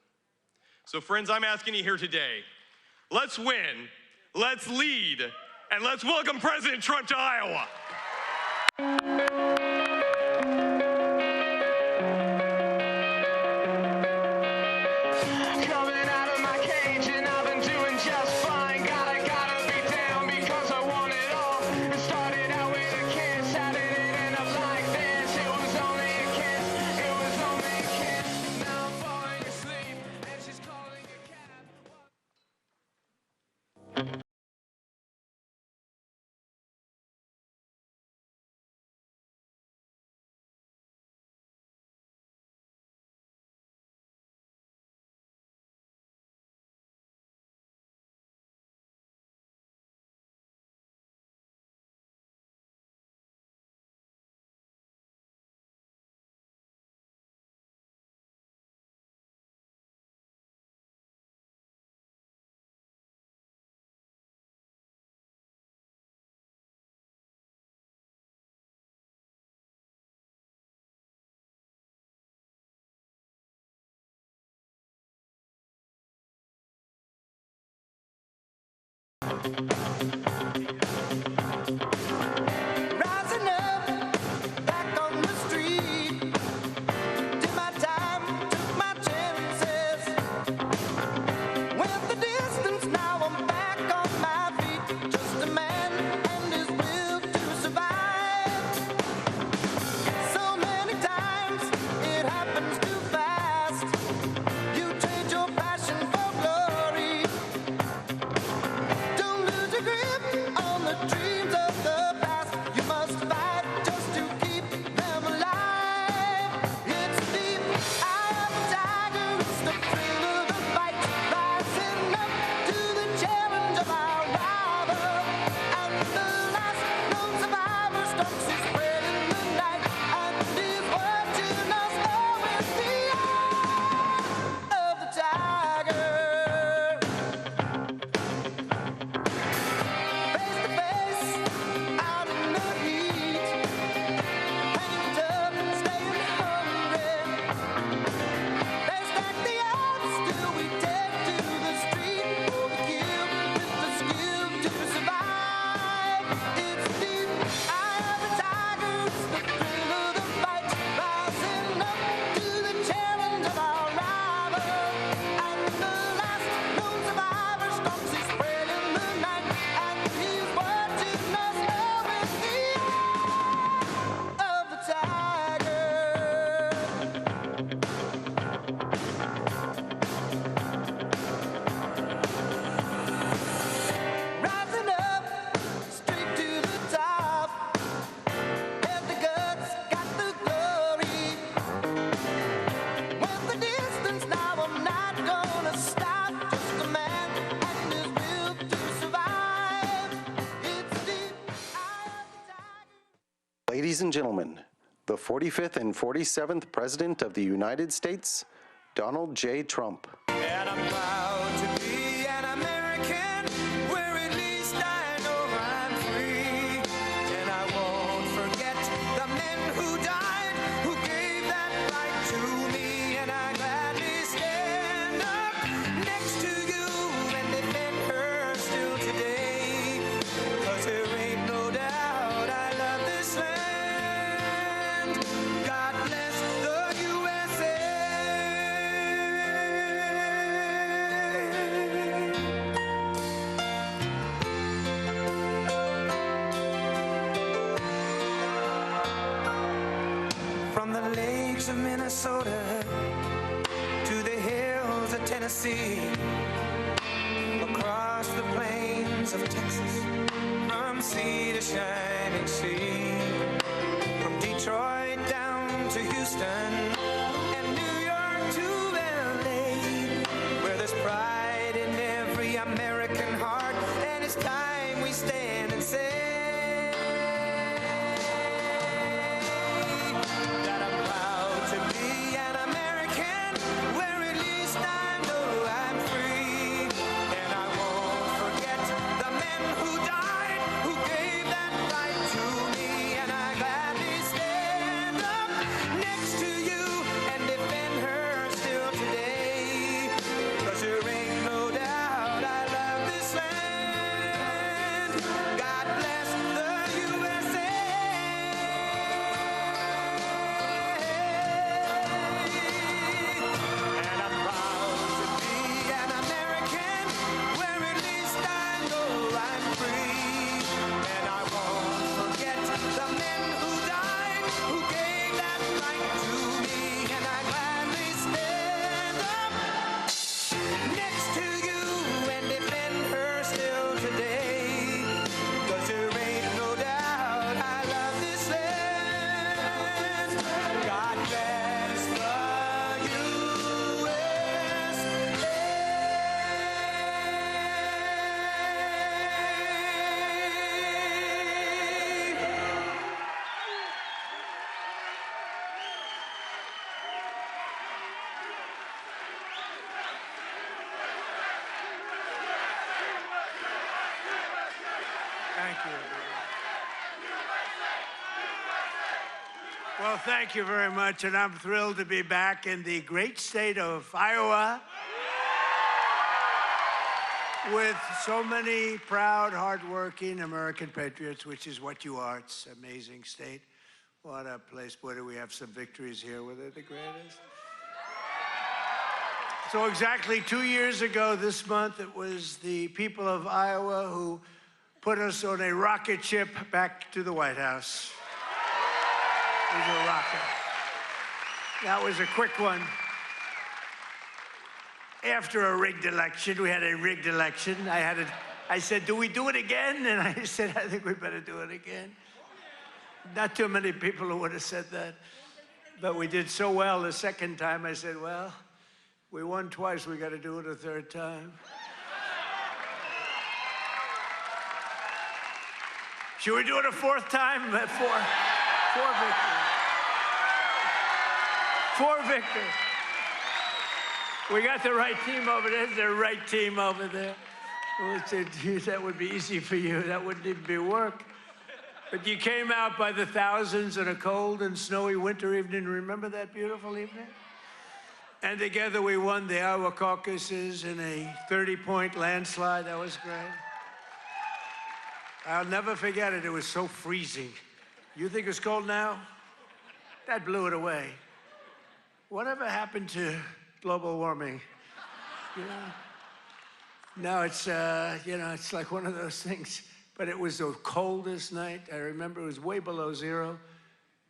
So friends, I'm asking you here today, let's win, let's lead, and let's welcome President Trump to Iowa. Coming out of my cage and I've been doing just fine. Gotta be down because I want it all. It started out with a kiss, how did it end up like this? It was only a kiss, it was only a kiss. Now I'm falling asleep and she's calling a cab. Rising up, back on the street. Did my time, took my chances. Went the distance, now I'm back on my feet. Just a man and his will to survive. So many times it happens too fast. You trade your passion for glory. Don't lose your grip on the dreams of the past. You must fight just to keep them alive. It's deep eye of the tiger, it's the thrill of the fight. Rising up to the challenge of our rival. And the last known survivor stalks his spread in the night. And is watching us all with the eye of the tiger. Face to face, out in the heat, hanging tough, staying hungry. They stack the odds, still we take to the street for the kill, with the skill to survive. It's the eye of the tiger, it's the thrill of the fight, rising up to the challenge of our rival. And the last known survivor stalks his spread in the night, and he's watching us all with the eye of the tiger. Rising up, straight to the top. Had the guts, got the glory. Went the distance, now I'm not gonna stop. Just a man and his will to survive. It's the eye of the tiger. Ladies and gentlemen, the 45th and 47th President of the United States, Donald J. Trump. And I'm proud to be an American, where at least I know I'm free. And I won't forget the men who died, who gave that right to me. And I gladly stand up next to you and defend her still today. 'Cause there ain't no doubt I love this land. God bless the USA. Minnesota to the hills of Tennessee, across the plains of Texas, from sea to shining sea, from Detroit down to Houston and New York to LA, where there's pride in every American heart, and it's time we stand and say that I'm proud to be an American, where at least I know I'm free, and I won't forget the men who died, who gave that right to me, and I gladly stand up next to you and defend her still today, 'cause there ain't no doubt I love this land. God bless the USA. And I'm proud to be an American, where at least I know I'm free, and I won't forget the men who died, who gave that right to me, and I gladly stand up next to you and defend her still today, 'cause there ain't no doubt I love this land. God bless the USA. Thank you. Well, thank you very much, and I'm thrilled to be back in the great state of Iowa with so many proud, hardworking American patriots, which is what you are. It's an amazing state. What a place. Boy, do we have some victories here. Were they the greatest? So exactly 2 years ago this month, it was the people of Iowa who put us on a rocket ship back to the White House. It was a rocket. That was a quick one. After a rigged election, we had a rigged election. I said, do we do it again? And I said, I think we better do it again. Not too many people who would have said that. But we did so well the second time, I said, well, we won twice, we got to do it a third time. Should we do it a fourth time? Four victories. 4 victories. We got the right team over there. The right team over there. We said, geez, that would be easy for you. That wouldn't even be work. But you came out by the thousands on a cold and snowy winter evening. Remember that beautiful evening? And together we won the Iowa caucuses in a 30-point landslide. That was great. I'll never forget it. It was so freezing. You think it's cold now? That blew it away. Whatever happened to global warming? You know? Now it's, it's like one of those things. But it was the coldest night. I remember it was way below zero.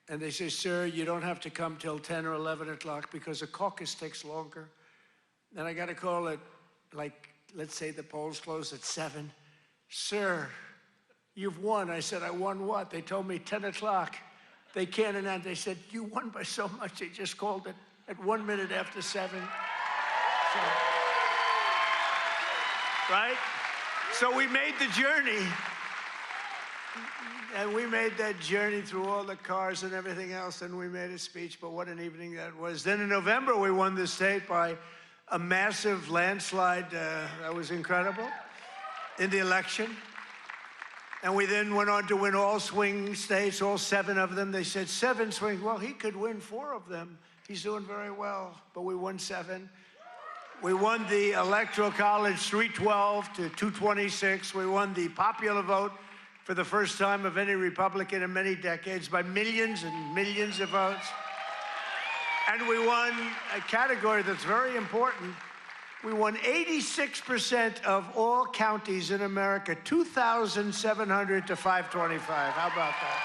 And they say, sir, you don't have to come till 10 or 11 o'clock because the caucus takes longer. Then I got a call at, let's say the polls close at 7. Sir, you've won. I said, I won what? They told me 10 o'clock. They can't announce. They said, you won by so much. They just called it at 1 minute after 7. So, right? So we made the journey. And we made that journey through all the cars and everything else, and we made a speech, but what an evening that was. Then in November, we won the state by a massive landslide. That was incredible in the election. And we then went on to win all swing states, all 7 of them. They said 7 swing. Well, he could win 4 of them. He's doing very well, but we won 7. We won the Electoral College 312 to 226. We won the popular vote for the first time of any Republican in many decades by millions and millions of votes. And we won a category that's very important. We won 86% of all counties in America, 2,700 to 525. How about that?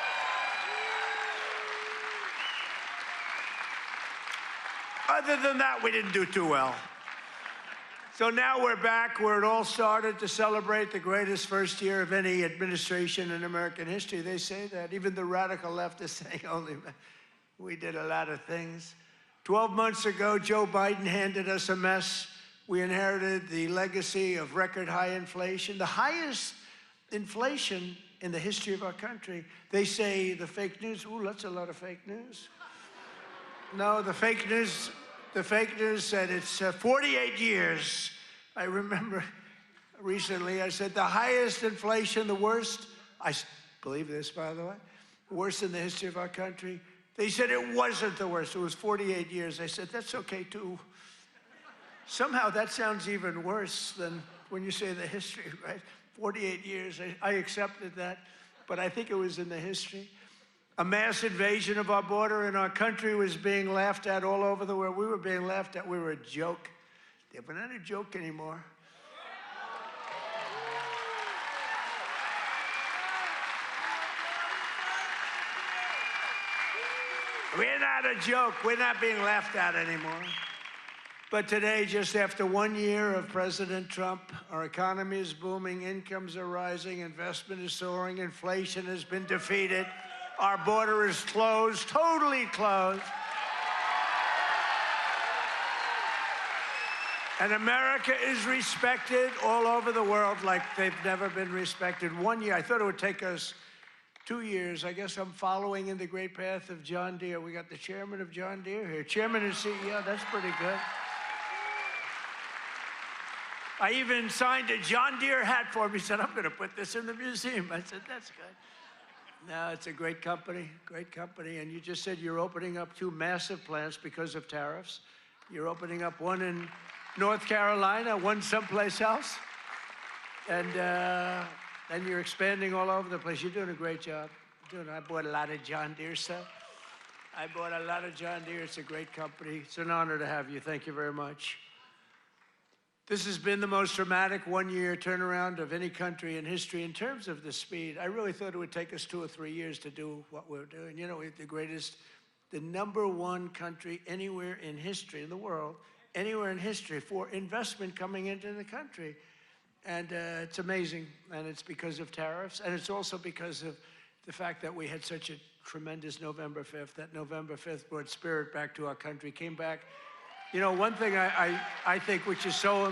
Other than that, we didn't do too well. So now we're back where it all started, to celebrate the greatest first year of any administration in American history. They say that. Even the radical left is saying, only we did a lot of things. 12 months ago, Joe Biden handed us a mess. We inherited the legacy of record high inflation, the highest inflation in the history of our country. They say the fake news, ooh, that's a lot of fake news. No, the fake news said it's 48 years. I remember recently I said the highest inflation, the worst, I believe this, by the way, worst in the history of our country. They said it wasn't the worst, it was 48 years. I said, that's okay too. Somehow that sounds even worse than when you say the history, right? 48 years, I accepted that, but I think it was in the history. A mass invasion of our border and our country was being laughed at all over the world. We were being laughed at. We were a joke. We're not a joke anymore. We're not a joke. We're not being laughed at anymore. But today, just after 1 year of President Trump, our economy is booming, incomes are rising, investment is soaring, inflation has been defeated. Our border is closed, totally closed. And America is respected all over the world like they've never been respected. 1 year, I thought it would take us 2 years. I guess I'm following in the great path of John Deere. We got the chairman of John Deere here. Chairman and CEO, that's pretty good. I even signed a John Deere hat for him. He said, I'm going to put this in the museum. I said, that's good. No, it's a great company, and you just said you're opening up 2 massive plants because of tariffs. You're opening up one in North Carolina, one someplace else, and you're expanding all over the place. You're doing a great job. I bought a lot of John Deere stuff. I bought a lot of John Deere. It's a great company. It's an honor to have you. Thank you very much. This has been the most dramatic 1 year turnaround of any country in history in terms of the speed. I really thought it would take us 2 or 3 years to do what we're doing. You know, we're the #1 country anywhere in history, in the world, anywhere in history for investment coming into the country. And it's amazing, and it's because of tariffs, and it's also because of the fact that we had such a tremendous November 5th. That November 5th brought spirit back to our country, came back. You know, one thing I think which is so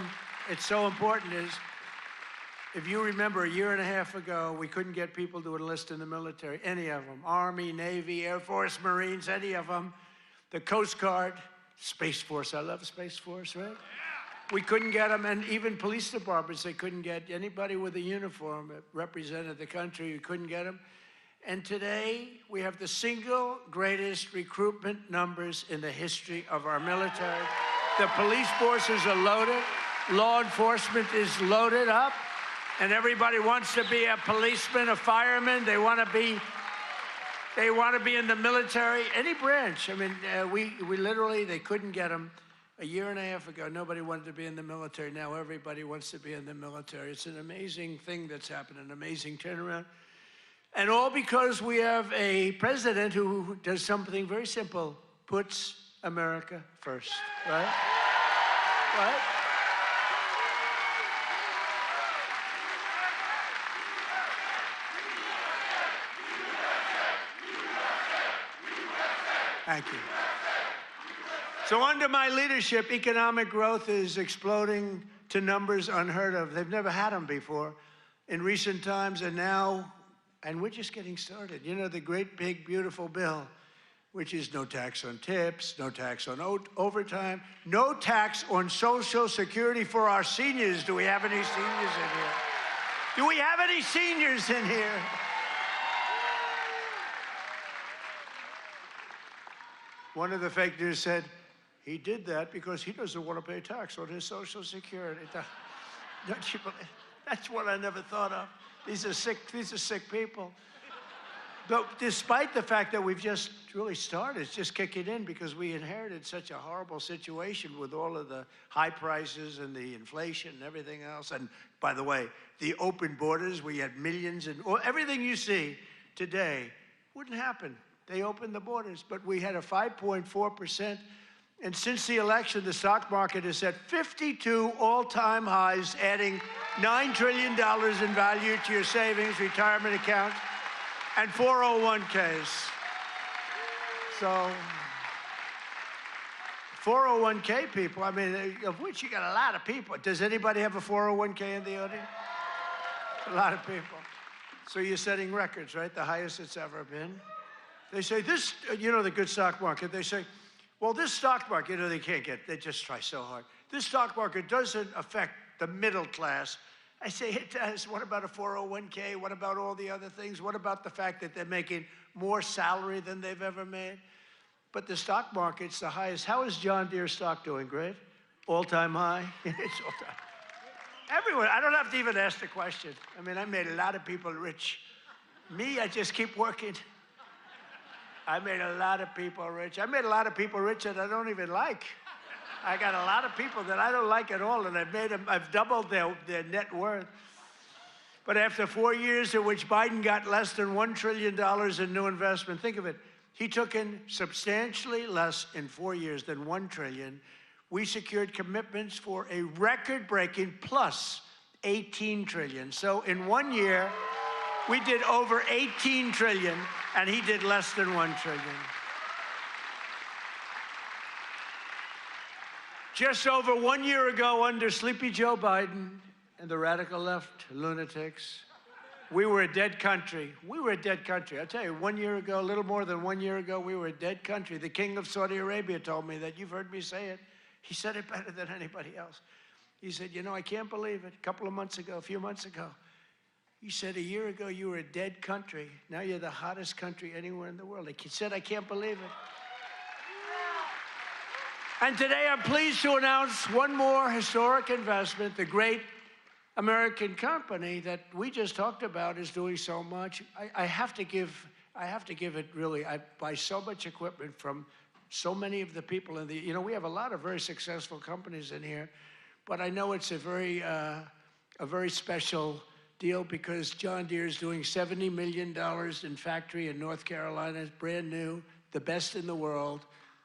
important is, if you remember a year and a half ago, we couldn't get people to enlist in the military, any of them, Army, Navy, Air Force, Marines, any of them, the Coast Guard, Space Force, I love Space Force, right? We couldn't get them, and even police departments, they couldn't get anybody with a uniform that represented the country, we couldn't get them. And today, we have the single greatest recruitment numbers in the history of our military. The police forces are loaded, law enforcement is loaded up, and everybody wants to be a policeman, a fireman. They want to be in the military, any branch. I mean, we literally, they couldn't get them. A year and a half ago, nobody wanted to be in the military. Now everybody wants to be in the military. It's an amazing thing that's happened, an amazing turnaround. And all because we have a president who does something very simple, puts America first, right? Right? Thank you. So under my leadership, economic growth is exploding to numbers unheard of. They've never had them before in recent times, and now, and we're just getting started. You know, the great, big, beautiful bill, which is no tax on tips, no tax on overtime, no tax on Social Security for our seniors. Do we have any seniors in here? Do we have any seniors in here? One of the fake news said, he did that because he doesn't want to pay tax on his Social Security. Don't you believe? That's what I never thought of. These are sick people. But despite the fact that we've just really started, it's just kicking in because we inherited such a horrible situation with all of the high prices and the inflation and everything else. And by the way, the open borders, we had millions, and everything you see today wouldn't happen. They opened the borders, but we had a 5.4% And since the election, the stock market has set 52 all-time highs, adding $9 trillion in value to your savings, retirement accounts, and 401ks. So, 401k people, I mean, of which you got a lot of people. Does anybody have a 401k in the audience? A lot of people. So you're setting records, right? The highest it's ever been. They say this, you know, the good stock market, they say, well, this stock market, you know, they just try so hard. This stock market doesn't affect the middle class. I say it does. What about a 401k? What about all the other things? What about the fact that they're making more salary than they've ever made? But the stock market's the highest. How is John Deere stock doing? Great? All-time high? It's all-time. Everyone, I don't have to even ask the question. I mean, I made a lot of people rich. Me, I just keep working. I made a lot of people rich. I made a lot of people rich that I don't even like. I got a lot of people that I don't like at all, and I've doubled their net worth. But after 4 years in which Biden got less than $1 trillion in new investment, think of it, he took in substantially less in 4 years than $1 trillion. We secured commitments for a record-breaking plus $18 trillion. So in 1 year, we did over $18 trillion, and he did less than $1 trillion. Just over 1 year ago, under Sleepy Joe Biden and the radical left lunatics, we were a dead country. We were a dead country. I'll tell you, 1 year ago, a little more than 1 year ago, we were a dead country. The king of Saudi Arabia told me that. You've heard me say it. He said it better than anybody else. He said, you know, I can't believe it. A few months ago, he said, a year ago, you were a dead country. Now you're the hottest country anywhere in the world. He said, I can't believe it. And today I'm pleased to announce one more historic investment. The great American company that we just talked about is doing so much. I have to give it really. I buy so much equipment from so many of the people in the, you know, we have a lot of very successful companies in here, but I know it's a very special deal because John Deere is doing $70 million in factory in North Carolina. It's brand new, the best in the world.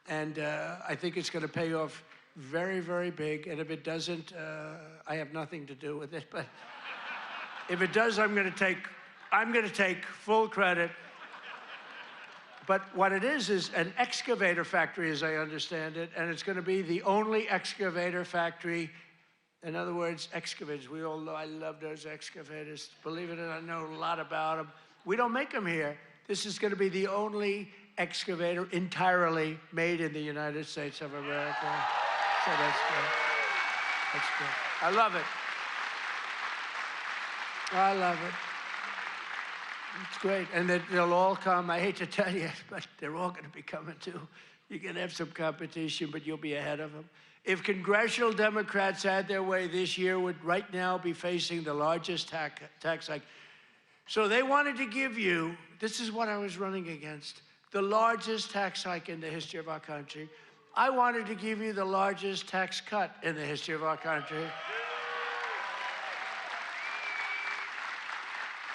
And I think it's going to pay off very, very big. And if it doesn't, I have nothing to do with it. But if it does, I'm going to take full credit. But what it is an excavator factory, as I understand it, and it's going to be the only excavator factory. In other words, excavators. We all know I love those excavators. Believe it or not, I know a lot about them. We don't make them here. This is going to be the only excavator entirely made in the United States of America. So that's good. That's good. I love it. I love it. It's great. And they'll all come. I hate to tell you, but they're all going to be coming too. You're going to have some competition, but you'll be ahead of them. If congressional Democrats had their way this year, would right now be facing the largest tax hike. So they wanted to give you, this is what I was running against, the largest tax hike in the history of our country. I wanted to give you the largest tax cut in the history of our country.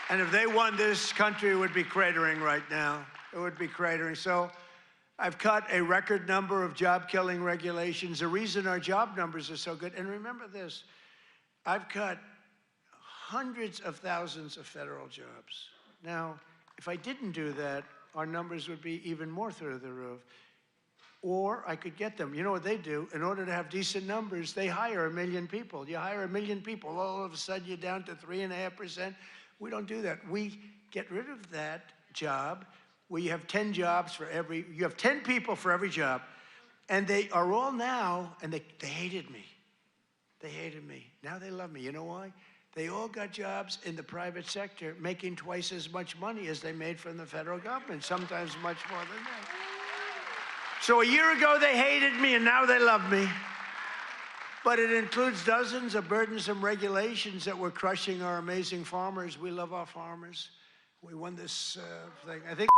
And if they won, this country would be cratering right now. It would be cratering. So I've cut a record number of job-killing regulations. The reason our job numbers are so good, and remember this, I've cut hundreds of thousands of federal jobs. Now, if I didn't do that, our numbers would be even more through the roof. Or I could get them. You know what they do? In order to have decent numbers, they hire 1 million people. You hire 1 million people, all of a sudden you're down to 3.5%. We don't do that. We get rid of that job where you have 10 jobs for every, you have 10 people for every job. And they are all now, and they hated me. They hated me. Now they love me. You know why? They all got jobs in the private sector making twice as much money as they made from the federal government, sometimes much more than that. So a year ago they hated me and now they love me. But it includes dozens of burdensome regulations that were crushing our amazing farmers. We love our farmers. We won this thing. I think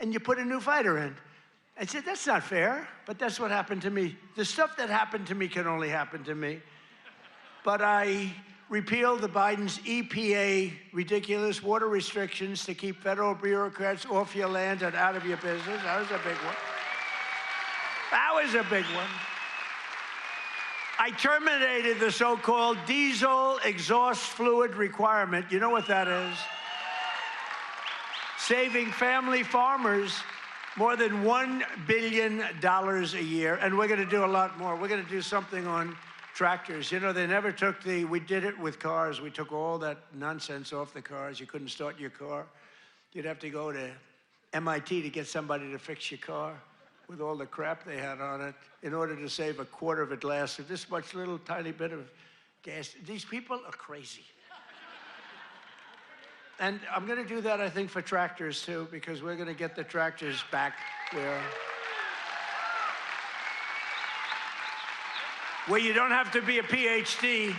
and you put a new fighter in. I said, that's not fair, but that's what happened to me. The stuff that happened to me can only happen to me. But I repealed the Biden's EPA ridiculous water restrictions to keep federal bureaucrats off your land and out of your business. That was a big one. That was a big one. I terminated the so-called diesel exhaust fluid requirement. You know what that is? Saving family farmers more than $1 billion a year, and we're going to do a lot more. We're going to do something on tractors. You know, they never took we did it with cars. We took all that nonsense off the cars. You couldn't start your car. You'd have to go to MIT to get somebody to fix your car with all the crap they had on it in order to save a quarter of a glass of this much little tiny bit of gas. These people are crazy. And I'm going to do that, I think, for tractors, too, because we're going to get the tractors back where you don't have to be a PhD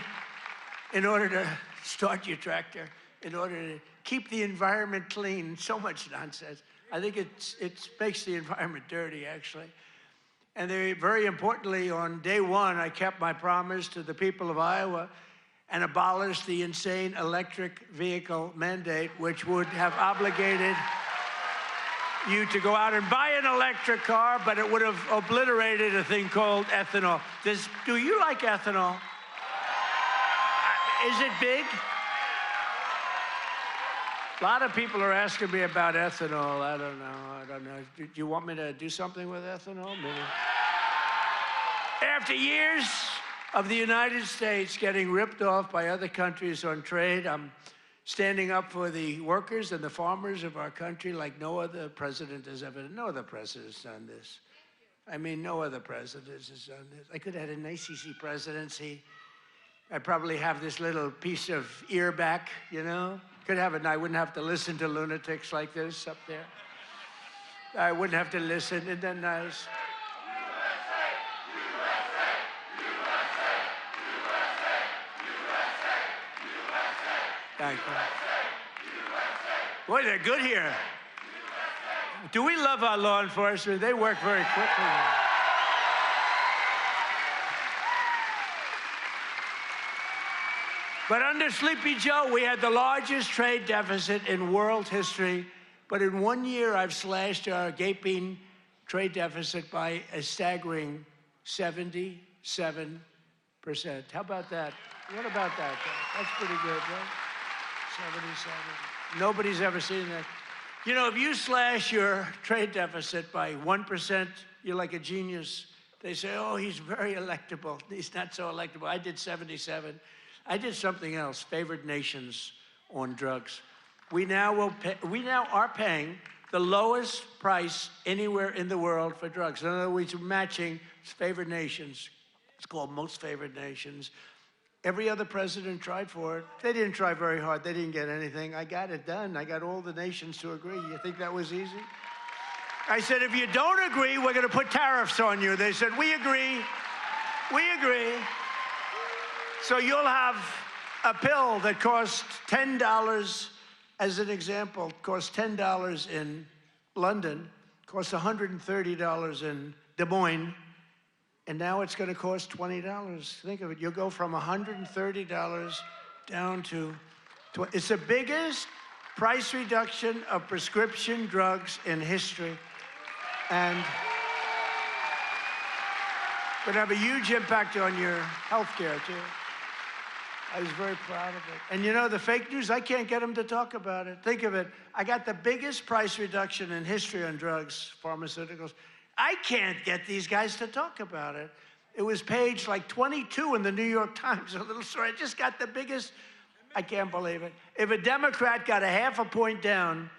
in order to start your tractor, in order to keep the environment clean. So much nonsense. I think it makes the environment dirty, actually. And very importantly, on day one, I kept my promise to the people of Iowa and abolished the insane electric vehicle mandate, which would have obligated you to go out and buy an electric car, but it would have obliterated a thing called ethanol. Do you like ethanol? Is it big? A lot of people are asking me about ethanol. I don't know. Do you want me to do something with ethanol? Maybe. After years of the United States getting ripped off by other countries on trade, I'm standing up for the workers and the farmers of our country like no other president has ever done. No other president has done this. I mean, no other president has done this. I could have had a nice, easy presidency. I'd probably have this little piece of ear back, you know? Could have it, and I wouldn't have to listen to lunatics like this up there. I wouldn't have to listen. Isn't that nice? Thank you. Boy, they're good here. Do we love our law enforcement? They work very quickly. But under Sleepy Joe, we had the largest trade deficit in world history. But in 1 year, I've slashed our gaping trade deficit by a staggering 77%. How about that? What about that? That's pretty good, right? 77. Nobody's ever seen that. You know, if you slash your trade deficit by 1%, you're like a genius. They say, oh, he's very electable. He's not so electable. I did 77. I did something else, favored nations on drugs. We now are paying the lowest price anywhere in the world for drugs. In other words, we're matching favored nations. It's called most favored nations. Every other president tried for it. They didn't try very hard. They didn't get anything. I got it done. I got all the nations to agree. You think that was easy? I said, if you don't agree, we're going to put tariffs on you. They said, we agree. We agree. So you'll have a pill that costs $10, as an example, costs $10 in London, costs $130 in Des Moines, and now it's going to cost $20. Think of it. You'll go from $130 down to $20. It's the biggest price reduction of prescription drugs in history. And would have a huge impact on your health care, too. I was very proud of it. And you know, the fake news, I can't get them to talk about it. Think of it. I got the biggest price reduction in history on drugs, pharmaceuticals. I can't get these guys to talk about it. It was page like 22 in the New York Times, a little story. I just got the biggest, I can't believe it. If a Democrat got a half a point down,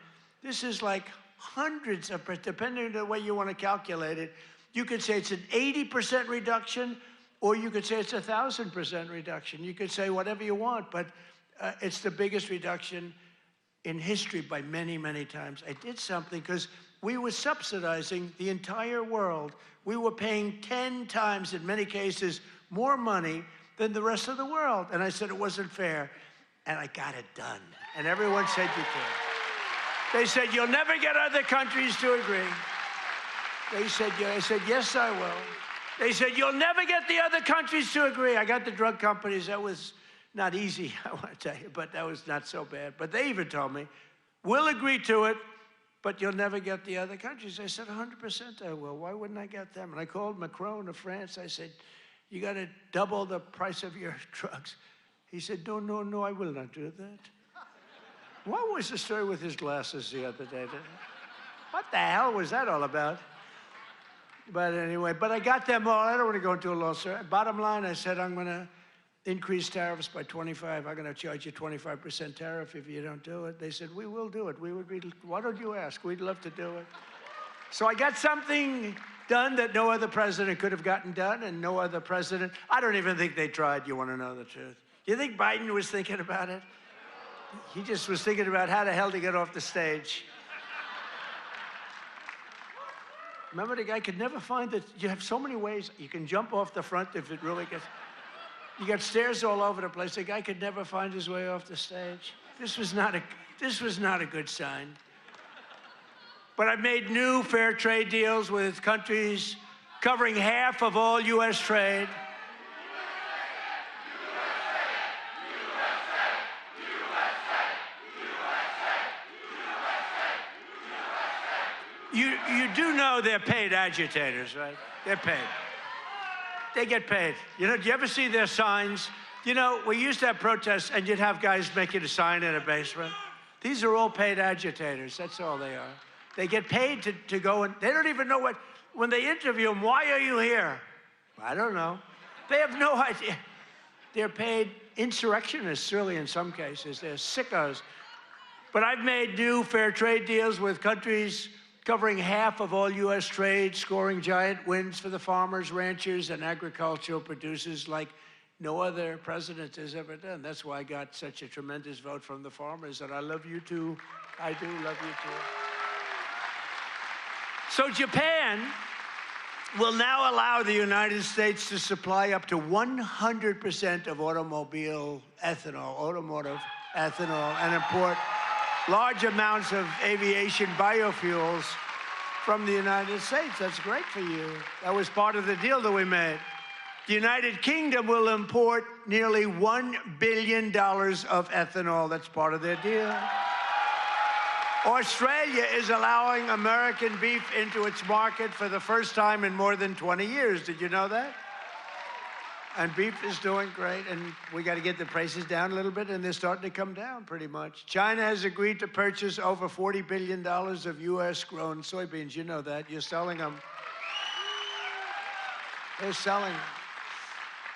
this is like hundreds of, depending on the way you want to calculate it, you could say it's an 80% reduction, or you could say it's 1,000% reduction. You could say whatever you want, but it's the biggest reduction in history by many, many times. I did something because we were subsidizing the entire world. We were paying 10 times, in many cases, more money than the rest of the world. And I said it wasn't fair, and I got it done. And everyone said you could. They said, you'll never get other countries to agree. They said, I said, yes, I will. They said, you'll never get the other countries to agree. I got the drug companies. That was not easy, I want to tell you, but that was not so bad. But they even told me, we'll agree to it, but you'll never get the other countries. I said, 100% I will. Why wouldn't I get them? And I called Macron of France. I said, you got to double the price of your drugs. He said, no, no, no, I will not do that. What was the story with his glasses the other day? What the hell was that all about? But anyway, but I got them all. I don't want to go into a long story. Bottom line, I said, I'm going to increase tariffs by 25. I'm going to charge you 25% tariff if you don't do it. They said, we will do it. We would be, why don't you ask? We'd love to do it. So I got something done that no other president could have gotten done, and no other president, I don't even think they tried, you want to know the truth. Do you think Biden was thinking about it? He just was thinking about how the hell to get off the stage. Remember, the guy could never find that. You have so many ways. You can jump off the front if it really gets. You got stairs all over the place. The guy could never find his way off the stage. This was not a good sign. But I made new fair trade deals with countries covering half of all U.S. trade. You do know they're paid agitators, right? They're paid. They get paid. You know, do you ever see their signs? You know, we used to have protests, and you'd have guys making a sign in a basement. These are all paid agitators. That's all they are. They get paid to go, and they don't even know what, when they interview them, why are you here? I don't know. They have no idea. They're paid insurrectionists, really, in some cases. They're sickos. But I've made new fair trade deals with countries covering half of all U.S. trade, scoring giant wins for the farmers, ranchers, and agricultural producers like no other president has ever done. That's why I got such a tremendous vote from the farmers, and I love you too. I do love you too. So Japan will now allow the United States to supply up to 100% of automotive ethanol, and import large amounts of aviation biofuels from the United States. That's great for you. That was part of the deal that we made. The United Kingdom will import nearly $1 billion of ethanol. That's part of their deal. Australia is allowing American beef into its market for the first time in more than 20 years. Did you know that? And beef is doing great, and we got to get the prices down a little bit, and they're starting to come down pretty much. China has agreed to purchase over $40 billion of U.S.-grown soybeans. You know that. You're selling them. They're selling them.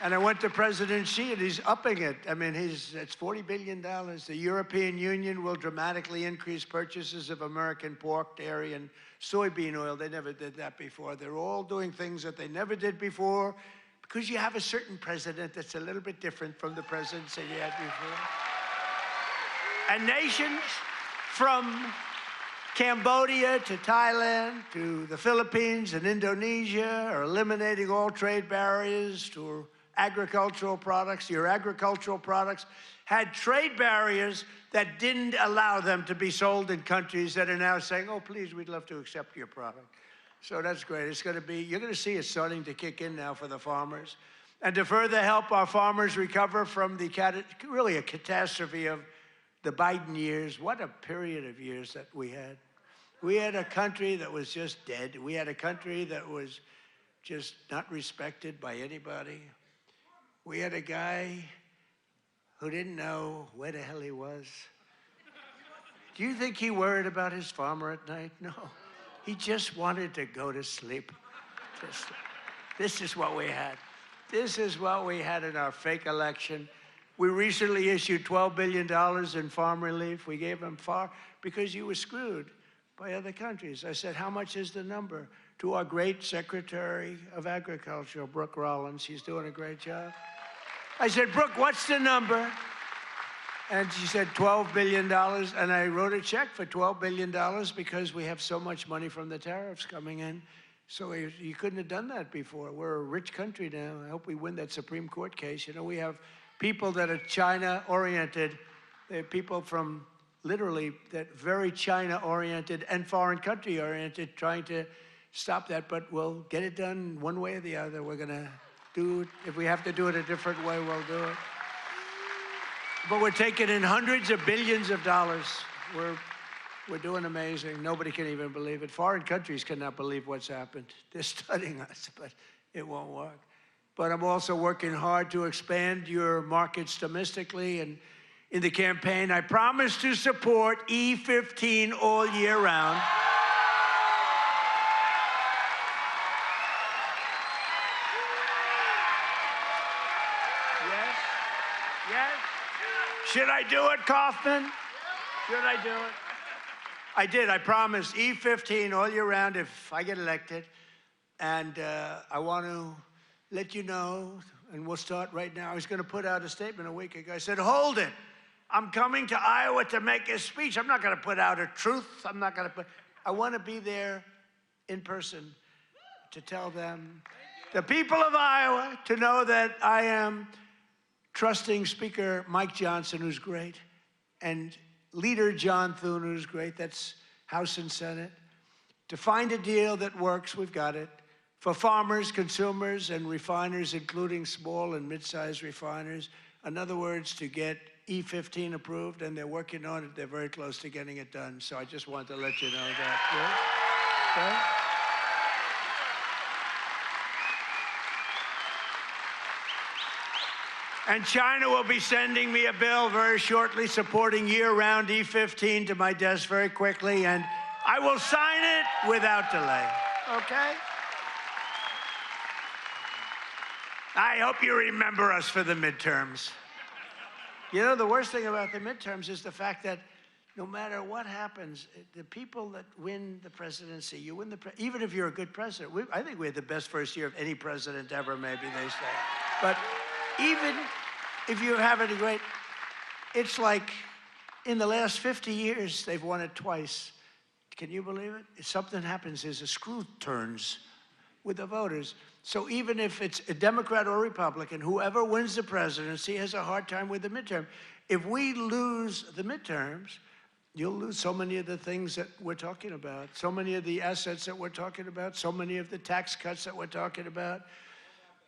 And I went to President Xi, and he's upping it. I mean, it's $40 billion. The European Union will dramatically increase purchases of American pork, dairy, and soybean oil. They never did that before. They're all doing things that they never did before, because you have a certain president that's a little bit different from the presidents that you had before. And nations from Cambodia to Thailand to the Philippines and Indonesia are eliminating all trade barriers to agricultural products. Your agricultural products had trade barriers that didn't allow them to be sold in countries that are now saying, oh, please, we'd love to accept your product. So that's great. It's going to be, you're going to see it starting to kick in now for the farmers. And to further help our farmers recover from the, really a catastrophe of the Biden years, what a period of years that we had. We had a country that was just dead. We had a country that was just not respected by anybody. We had a guy who didn't know where the hell he was. Do you think he worried about his farmer at night? No. He just wanted to go to sleep. This is what we had. This is what we had in our fake election. We recently issued $12 billion in farm relief. We gave them far because you were screwed by other countries. I said, how much is the number? To our great Secretary of Agriculture, Brooke Rollins. She's doing a great job. I said, Brooke, what's the number? And she said $12 billion, and I wrote a check for $12 billion because we have so much money from the tariffs coming in. So you couldn't have done that before. We're a rich country now. I hope we win that Supreme Court case. You know, we have people that are China-oriented. They have people from literally, that very China-oriented and foreign country-oriented, trying to stop that, but we'll get it done one way or the other. We're going to do it. If we have to do it a different way, we'll do it. But we're taking in hundreds of billions of dollars. We're doing amazing. Nobody can even believe it. Foreign countries cannot believe what's happened. They're studying us, but it won't work. But I'm also working hard to expand your markets domestically. And in the campaign, I promise to support E15 all year round. Yes? Yes? Should I do it, Kaufman? Should I do it? I did. I promised E15 all year round if I get elected. And I want to let you know, and we'll start right now. I was going to put out a statement a week ago. I said, hold it. I'm coming to Iowa to make a speech. I'm not going to put out a truth. I'm not going to put... I want to be there in person to tell them, the people of Iowa, to know that I am trusting Speaker Mike Johnson, who's great, and Leader John Thune, who's great. That's House and Senate. To find a deal that works, we've got it. For farmers, consumers, and refiners, including small and mid-sized refiners. In other words, to get E15 approved, and they're working on it. They're very close to getting it done. So I just wanted to let you know that. Yeah? Okay? And China will be sending me a bill very shortly supporting year-round E15 to my desk very quickly, and I will sign it without delay. Okay? I hope you remember us for the midterms. You know, the worst thing about the midterms is the fact that no matter what happens, the people that win the presidency, you win the even if you're a good president. I think we had the best first year of any president ever, maybe they say. But even if you have it great, it's like in the last 50 years, they've won it twice. Can you believe it? If something happens, there's a screw turns with the voters. So even if it's a Democrat or Republican, whoever wins the presidency has a hard time with the midterm. If we lose the midterms, you'll lose so many of the things that we're talking about, so many of the assets that we're talking about, so many of the tax cuts that we're talking about.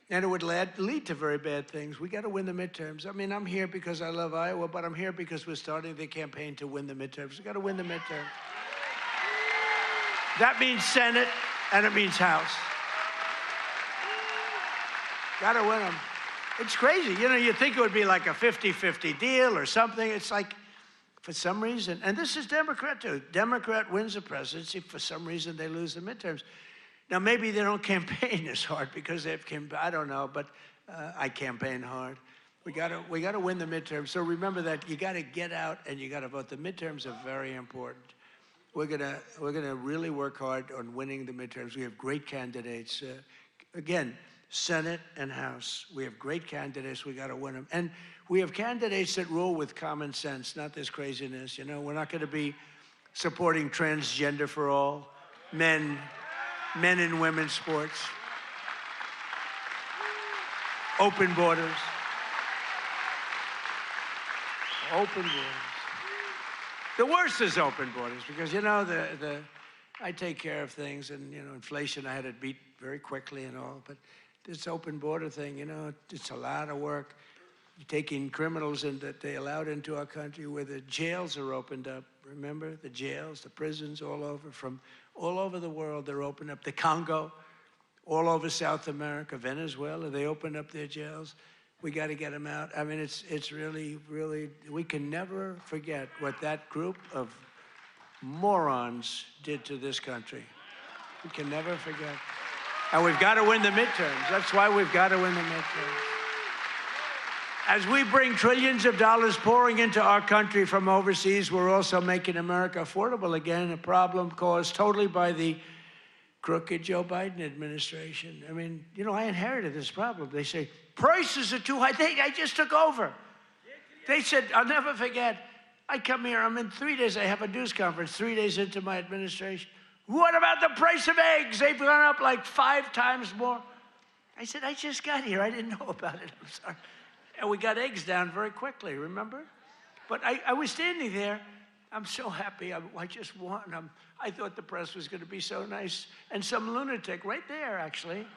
And it would lead to very bad things. We got to win the midterms. I mean, I'm here because I love Iowa, but I'm here because we're starting the campaign to win the midterms. We got to win the midterms. That means Senate, and it means House. Got to win them. It's crazy. You know, you think it would be like a 50-50 deal or something. It's like, for some reason, and this is Democrat too. Democrat wins the presidency. For some reason, they lose the midterms. Now, maybe they don't campaign as hard because they've campaigned. I don't know, but I campaign hard. We got to win the midterms. So remember that you got to get out and you got to vote. The midterms are very important. We're gonna really work hard on winning the midterms. We have great candidates. Again, Senate and House. We have great candidates. We got to win them. And we have candidates that rule with common sense, not this craziness. You know, we're not going to be supporting transgender for all, men and women's sports, open borders, open borders. The worst is open borders because, you know, I take care of things and, you know, inflation, I had it beat very quickly and all, but this open border thing, you know, it's a lot of work. You're taking criminals in that they allowed into our country where the jails are opened up. Remember the jails, the prisons all over, from all over the world, they're opened up. The Congo, all over South America, Venezuela, they opened up their jails. We got to get them out. I mean, it's really, really, we can never forget what that group of morons did to this country. We can never forget. And we've got to win the midterms. That's why we've got to win the midterms. As we bring trillions of dollars pouring into our country from overseas, we're also making America affordable again, a problem caused totally by the crooked Joe Biden administration. I mean, you know, I inherited this problem. They say, prices are too high. I just took over. They said, I'll never forget, I come here, I'm in 3 days, I have a news conference 3 days into my administration. What about the price of eggs? They've gone up like 5 times more. I said, I just got here. I didn't know about it. I'm sorry. And we got eggs down very quickly, remember? But I was standing there, I'm so happy. I just won. I thought the press was going to be so nice. And some lunatic right there, actually.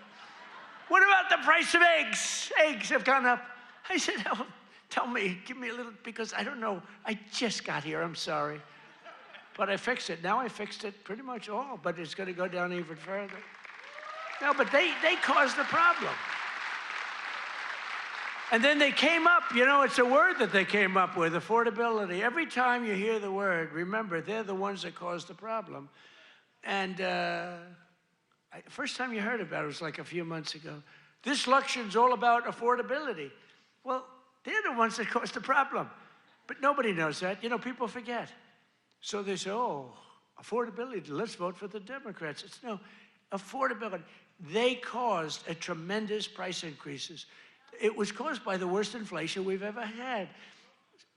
What about the price of eggs? Eggs have gone up. I said, oh, tell me, give me a little, because I don't know. I just got here, I'm sorry. But I fixed it. Now I fixed it pretty much all, but it's going to go down even further. No, but they caused the problem. And then they came up, you know, it's a word that they came up with, affordability. Every time you hear the word, remember, they're the ones that caused the problem. And first time you heard about it was like a few months ago. This election's all about affordability. Well, they're the ones that caused the problem. But nobody knows that. You know, people forget. So they say, oh, affordability, let's vote for the Democrats. It's no, affordability. They caused a tremendous price increases. It was caused by the worst inflation we've ever had.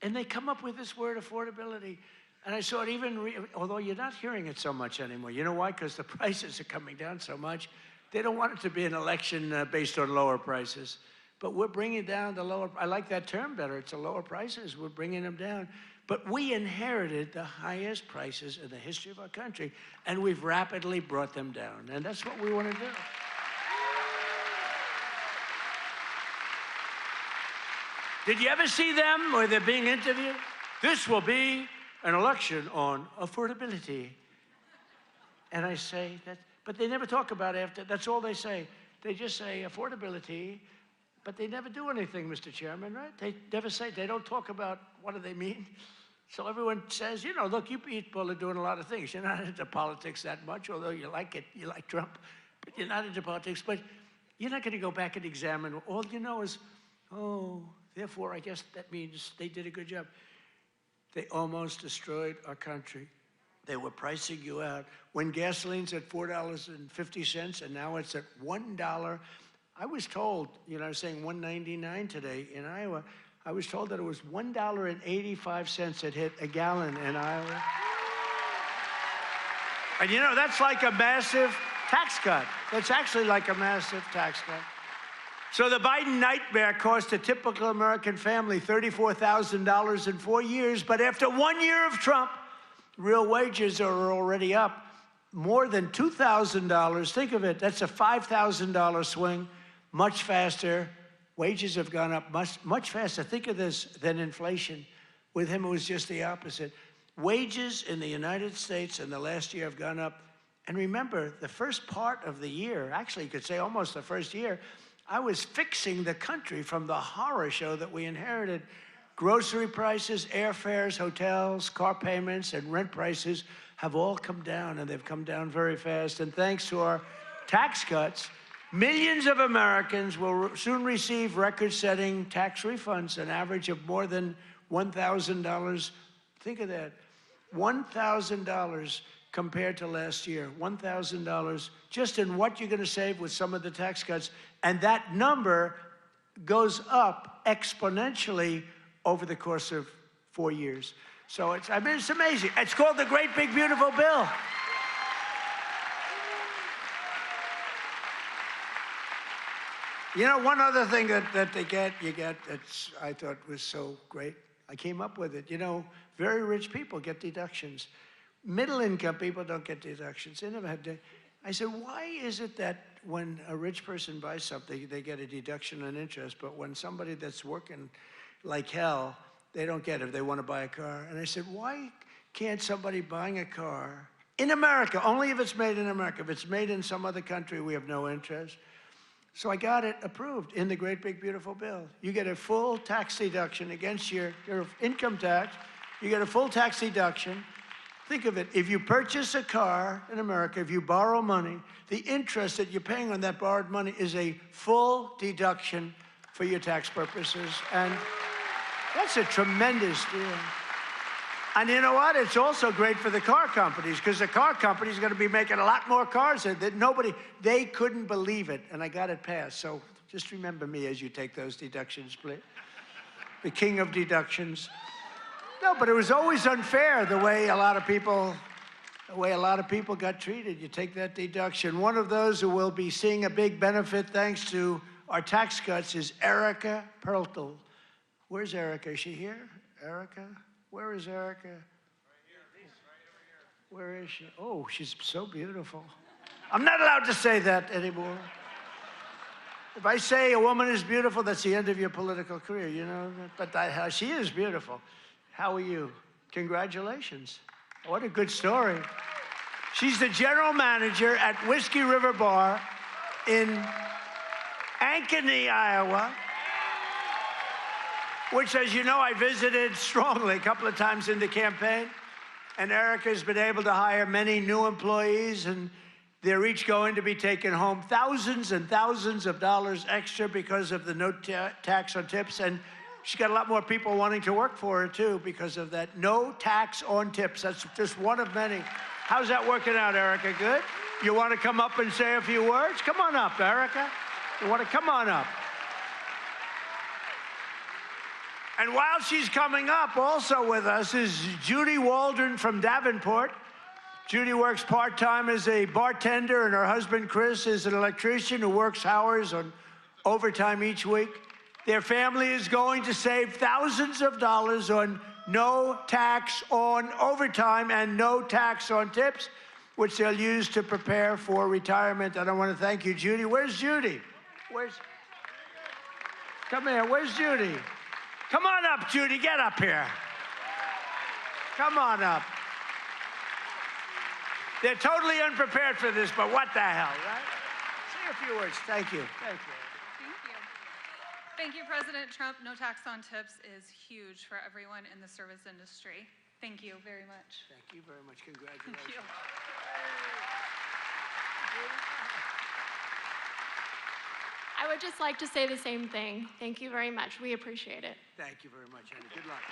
And they come up with this word, affordability. And I saw it even, although you're not hearing it so much anymore. You know why? Because the prices are coming down so much. They don't want it to be an election based on lower prices. But we're bringing down the lower, I like that term better. It's a lower prices. We're bringing them down. But we inherited the highest prices in the history of our country, and we've rapidly brought them down. And that's what we want to do. Did you ever see them where they're being interviewed? This will be an election on affordability. And I say that, but they never talk about it after, that's all they say. They just say affordability, but they never do anything, Mr. Chairman, right? They never say, they don't talk about what do they mean. So everyone says, you know, look, you people are doing a lot of things. You're not into politics that much, although you like it, you like Trump, but you're not into politics. But you're not going to go back and examine. All you know is, oh, therefore, I guess that means they did a good job. They almost destroyed our country. They were pricing you out. When gasoline's at $4.50 and now it's at $1, I was told, you know, I was saying $1.99 today in Iowa. I was told that it was $1.85 that hit a gallon in Iowa. And you know, that's like a massive tax cut. That's actually like a massive tax cut. So the Biden nightmare cost a typical American family $34,000 in 4 years, but after 1 year of Trump, real wages are already up more than $2,000. Think of it, that's a $5,000 swing, much faster. Wages have gone up much faster. Think of this than inflation. With him, it was just the opposite. Wages in the United States in the last year have gone up. And remember, the first part of the year, actually you could say almost the first year, I was fixing the country from the horror show that we inherited. Grocery prices, airfares, hotels, car payments, and rent prices have all come down, and they've come down very fast. And thanks to our tax cuts, millions of Americans will soon receive record-setting tax refunds, an average of more than $1,000. Think of that, $1,000 compared to last year, $1,000 just in what you're going to save with some of the tax cuts. And that number goes up exponentially over the course of 4 years. So it's, I mean, it's amazing. It's called the Great Big Beautiful Bill. You know, one other thing that you get that's, I thought was so great, I came up with it. You know, very rich people get deductions. Middle-income people don't get deductions. They never had to. I said, why is it that when a rich person buys something, they get a deduction on interest, but when somebody that's working like hell, they don't get it if they want to buy a car? And I said, why can't somebody buying a car in America, only if it's made in America, if it's made in some other country, we have no interest. So I got it approved in the Great Big Beautiful Bill. You get a full tax deduction against your income tax. You get a full tax deduction. Think of it, if you purchase a car in America, if you borrow money, the interest that you're paying on that borrowed money is a full deduction for your tax purposes. And that's a tremendous deal. And you know what? It's also great for the car companies, because the car companies are going to be making a lot more cars that nobody, they couldn't believe it. And I got it passed. So just remember me as you take those deductions, please. The king of deductions. No, but it was always unfair the way a lot of people got treated. You take that deduction. One of those who will be seeing a big benefit thanks to our tax cuts is Erica Perltel. Where's Erica? Is she here? Erica? Where is Erica? Where is she? Oh, she's so beautiful. I'm not allowed to say that anymore. If I say a woman is beautiful, that's the end of your political career, you know? But she is beautiful. How are you? Congratulations. What a good story. She's the general manager at Whiskey River Bar in Ankeny, Iowa, which, as you know, I visited strongly a couple of times in the campaign. And Erica's been able to hire many new employees, and they're each going to be taking home thousands and thousands of dollars extra because of the no tax on tips. And she's got a lot more people wanting to work for her, too, because of that no tax on tips. That's just one of many. How's that working out, Erica? Good? You want to come up and say a few words? Come on up, Erica. You want to come on up? And while she's coming up, also with us is Judy Waldron from Davenport. Judy works part-time as a bartender, and her husband, Chris, is an electrician who works hours on overtime each week. Their family is going to save thousands of dollars on no tax on overtime and no tax on tips, which they'll use to prepare for retirement. And I want to thank you, Judy. Where's Judy? Come here. Where's Judy? Come on up, Judy. Get up here. Come on up. They're totally unprepared for this, but what the hell, right? Say a few words. Thank you. Thank you. Thank you. Thank you, President Trump. No tax on tips is huge for everyone in the service industry. Thank you very much. Thank you very much. Congratulations. Thank you. I would just like to say the same thing. Thank you very much. We appreciate it. Thank you very much, Annie. Good luck.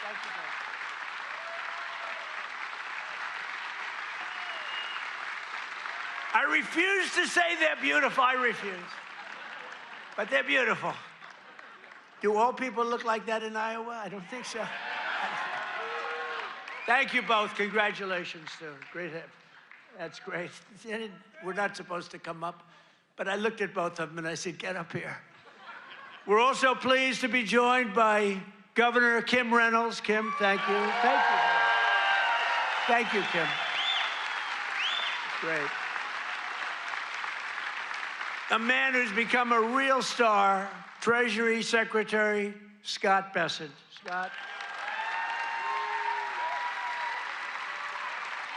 Thank you, guys. I refuse to say they're beautiful. I refuse. But they're beautiful. Do all people look like that in Iowa? I don't think so. Thank you both. Congratulations, too. Great. That's great. We're not supposed to come up, but I looked at both of them and I said, get up here. We're also pleased to be joined by Governor Kim Reynolds. Kim, thank you. Thank you. Thank you, Kim. Great. A man who's become a real star, Treasury Secretary Scott Bessent. Scott.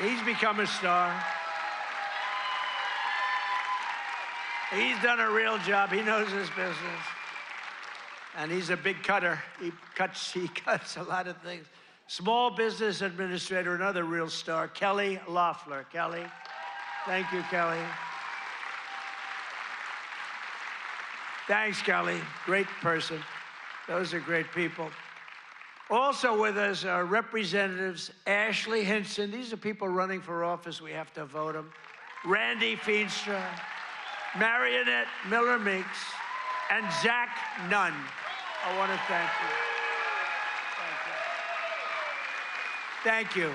He's become a star. He's done a real job. He knows his business. And he's a big cutter. He cuts a lot of things. Small Business Administrator, another real star, Kelly Loeffler. Kelly. Thank you, Kelly. Thanks, Kelly. Great person. Those are great people. Also with us are Representatives Ashley Hinson. These are people running for office. We have to vote them. Randy Feenstra, Marionette Miller-Meeks, and Zach Nunn. I want to thank you. Thank you. Thank you.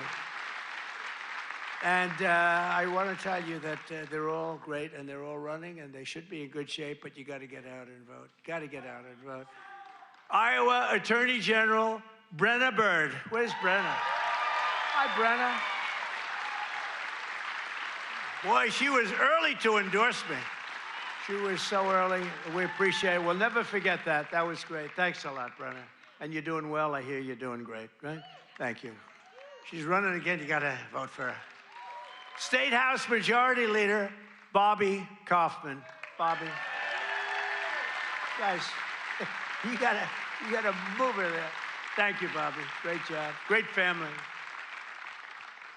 And I want to tell you that they're all great and they're all running and they should be in good shape, but you got to get out and vote. Got to get out and vote. Iowa Attorney General Brenna Bird. Where's Brenna? Hi, Brenna. Boy, she was early to endorse me. She was so early. We appreciate it. We'll never forget that. That was great. Thanks a lot, Brenna. And you're doing well. I hear you're doing great, right? Thank you. She's running again. You got to vote for her. State House Majority Leader Bobby Kaufman. Bobby. Guys, you gotta move her there. Thank you, Bobby. Great job. Great family.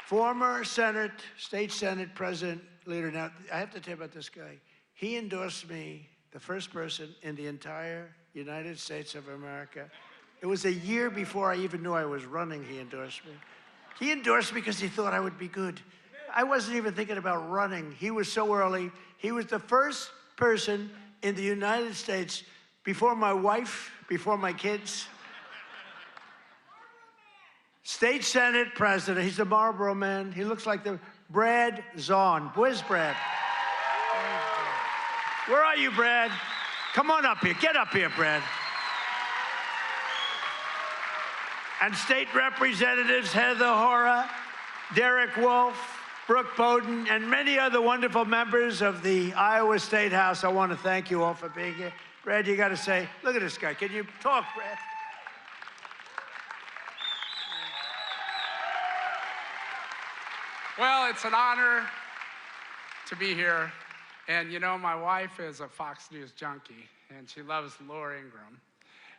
Former State Senate President Leader. Now, I have to tell you about this guy. He endorsed me, the first person in the entire United States of America. It was a year before I even knew I was running, he endorsed me. He endorsed me because he thought I would be good. I wasn't even thinking about running. He was so early. He was the first person in the United States, before my wife, before my kids. State Senate President. He's a Marlboro man. He looks like the Brad Zahn. Where's Brad? Where are you, Brad? Come on up here. Get up here, Brad. and State Representatives Heather Hora, Derek Wolf, Brooke Bowden, and many other wonderful members of the Iowa State House. I want to thank you all for being here. Brad, you got to say, look at this guy. Can you talk, Brad? Well, it's an honor to be here. And you know, my wife is a Fox News junkie, and she loves Laura Ingraham.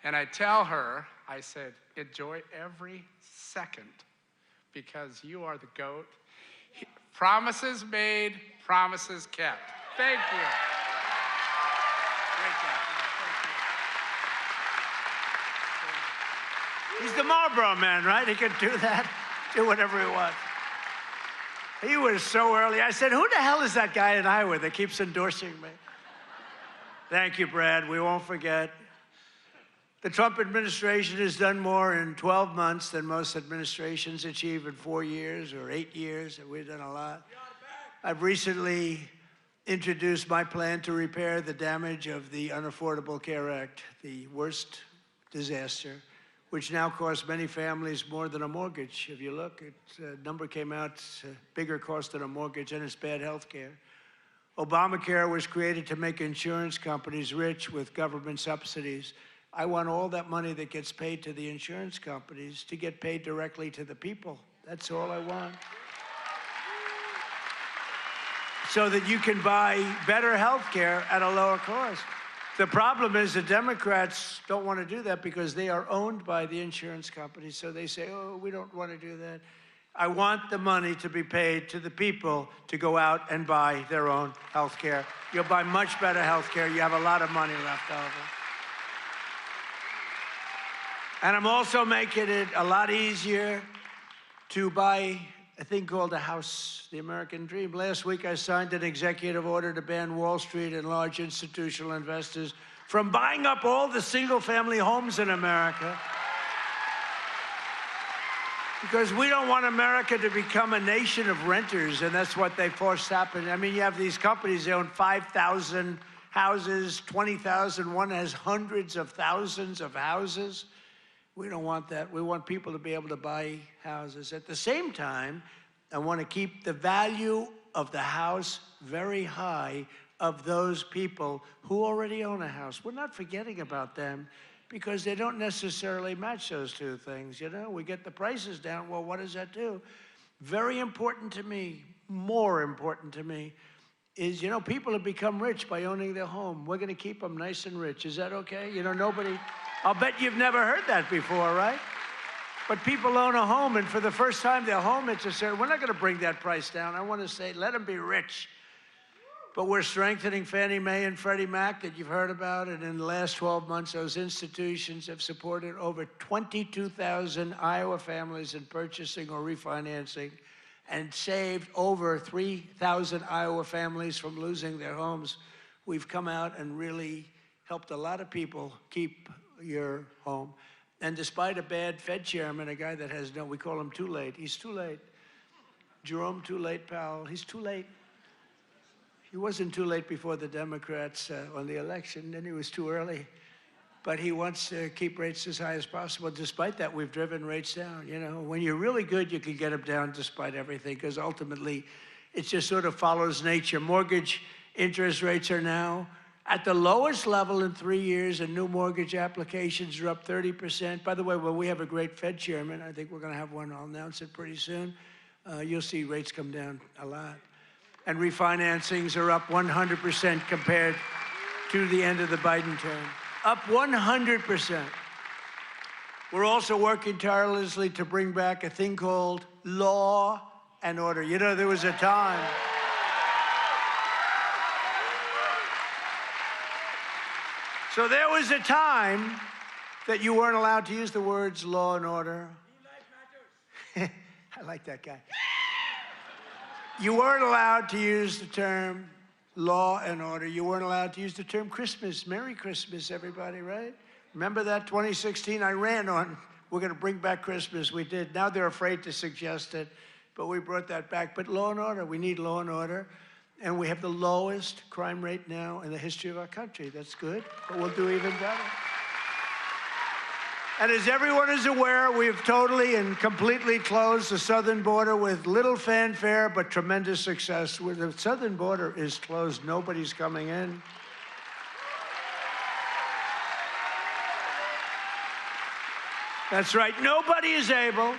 And I tell her, I said, enjoy every second because you are the GOAT. Promises made, promises kept. Thank you. Great job. Thank you. He's the Marlboro man, right? He can do that, do whatever he wants. He was so early. I said, who the hell is that guy in Iowa that keeps endorsing me? Thank you, Brad. We won't forget. The Trump administration has done more in 12 months than most administrations achieve in 4 years or 8 years. We've done a lot. I've recently introduced my plan to repair the damage of the Unaffordable Care Act, the worst disaster, which now costs many families more than a mortgage. If you look, a number came out, it's a bigger cost than a mortgage, and it's bad health care. Obamacare was created to make insurance companies rich with government subsidies. I want all that money that gets paid to the insurance companies to get paid directly to the people. That's all I want. So that you can buy better health care at a lower cost. The problem is the Democrats don't want to do that because they are owned by the insurance companies. So they say, oh, we don't want to do that. I want the money to be paid to the people to go out and buy their own health care. You'll buy much better health care. You have a lot of money left over. And I'm also making it a lot easier to buy a thing called a house, the American dream. Last week, I signed an executive order to ban Wall Street and large institutional investors from buying up all the single-family homes in America. Because we don't want America to become a nation of renters, and that's what they forced happen. I mean, you have these companies, they own 5,000 houses, 20,000. One has hundreds of thousands of houses. We don't want that. We want people to be able to buy houses. At the same time, I want to keep the value of the house very high of those people who already own a house. We're not forgetting about them because they don't necessarily match those two things. You know, we get the prices down. Well, what does that do? Very important to me, more important to me, is, you know, people have become rich by owning their home. We're going to keep them nice and rich. Is that okay? You know, nobody... I'll bet you've never heard that before, right? But people own a home, and for the first time, their home, it's a certain, we're not going to bring that price down. I want to say, let them be rich. But we're strengthening Fannie Mae and Freddie Mac that you've heard about, and in the last 12 months, those institutions have supported over 22,000 Iowa families in purchasing or refinancing and saved over 3,000 Iowa families from losing their homes. We've come out and really helped a lot of people keep your home. And despite a bad Fed chairman, a guy that has no, we call him too late. He's too late. Jerome Too Late Powell, he's too late. He wasn't too late before the Democrats on the election, then he was too early. But he wants to keep rates as high as possible. Despite that, we've driven rates down. You know, when you're really good, you can get them down despite everything, because ultimately, it just sort of follows nature. Mortgage interest rates are now at the lowest level in 3 years, and new mortgage applications are up 30%. By the way, well, we have a great Fed chairman. I think we're going to have one. I'll announce it pretty soon. You'll see rates come down a lot. And refinancings are up 100% compared to the end of the Biden term. Up 100%. We're also working tirelessly to bring back a thing called law and order. You know, there was a time... So there was a time that you weren't allowed to use the words law and order. I like that guy. You weren't allowed to use the term law and order. You weren't allowed to use the term Christmas. Merry Christmas, everybody, right? Remember that 2016? I ran on, we're going to bring back Christmas. We did. Now they're afraid to suggest it, but we brought that back. But law and order, we need law and order. And we have the lowest crime rate now in the history of our country. That's good, but we'll do even better. And as everyone is aware, we've totally and completely closed the southern border with little fanfare, but tremendous success. Where the southern border is closed, nobody's coming in. That's right. Nobody is able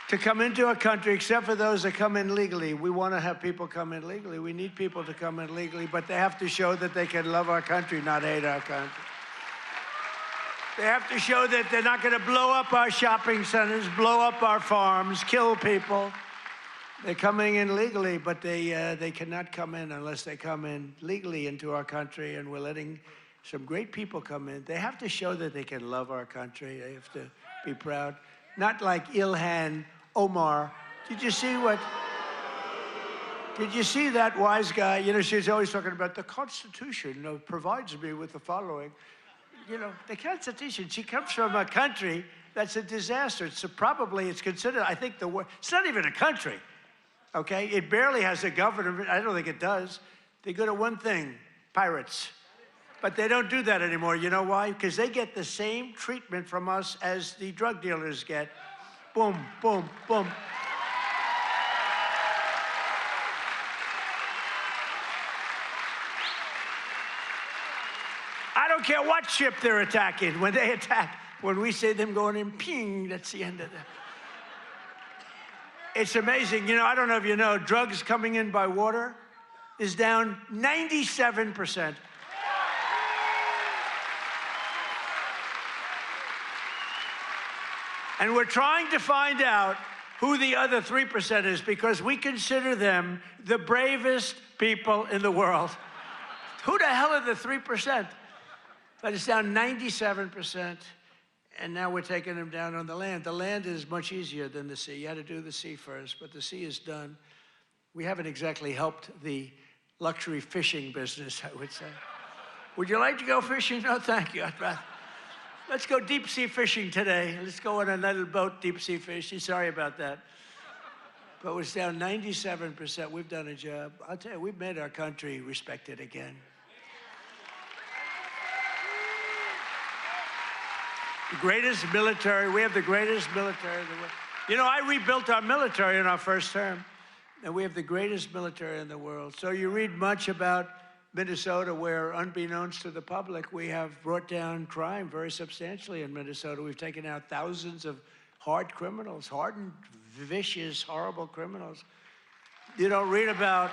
to come into our country except for those that come in legally. We want to have people come in legally. We need people to come in legally, but they have to show that they can love our country, not hate our country. They have to show that they're not going to blow up our shopping centers, blow up our farms, kill people. They're coming in legally, but they cannot come in unless they come in legally into our country, and we're letting some great people come in. They have to show that they can love our country. They have to be proud. Not like Ilhan Omar. Did you see that wise guy? You know, she's always talking about the Constitution provides me with the following. You know, the Constitution, she comes from a country that's a disaster. It's considered, I think, the worst. It's not even a country, okay? It barely has a government. I don't think it does. They're good at one thing, pirates. But they don't do that anymore. You know why? Because they get the same treatment from us as the drug dealers get. Boom, boom, boom. I don't care what ship they're attacking. When they attack, when we say them going in, ping, that's the end of that. It's amazing. You know, I don't know if you know, drugs coming in by water is down 97%. And we're trying to find out who the other 3% is, because we consider them the bravest people in the world. Who the hell are the 3%? But it's down 97%, and now we're taking them down on the land. The land is much easier than the sea. You had to do the sea first, but the sea is done. We haven't exactly helped the luxury fishing business, I would say. Would you like to go fishing? No, thank you. I'd rather. Let's go deep sea fishing today. Let's go on a little boat, deep sea fishing. Sorry about that. But it's down 97%. We've done a job. I'll tell you, we've made our country respected again. The greatest military, we have the greatest military in the world. You know, I rebuilt our military in our first term, and we have the greatest military in the world. So you read much about Minnesota, where, unbeknownst to the public, we have brought down crime very substantially in Minnesota. We've taken out thousands of hard criminals, hardened, vicious, horrible criminals. You don't read about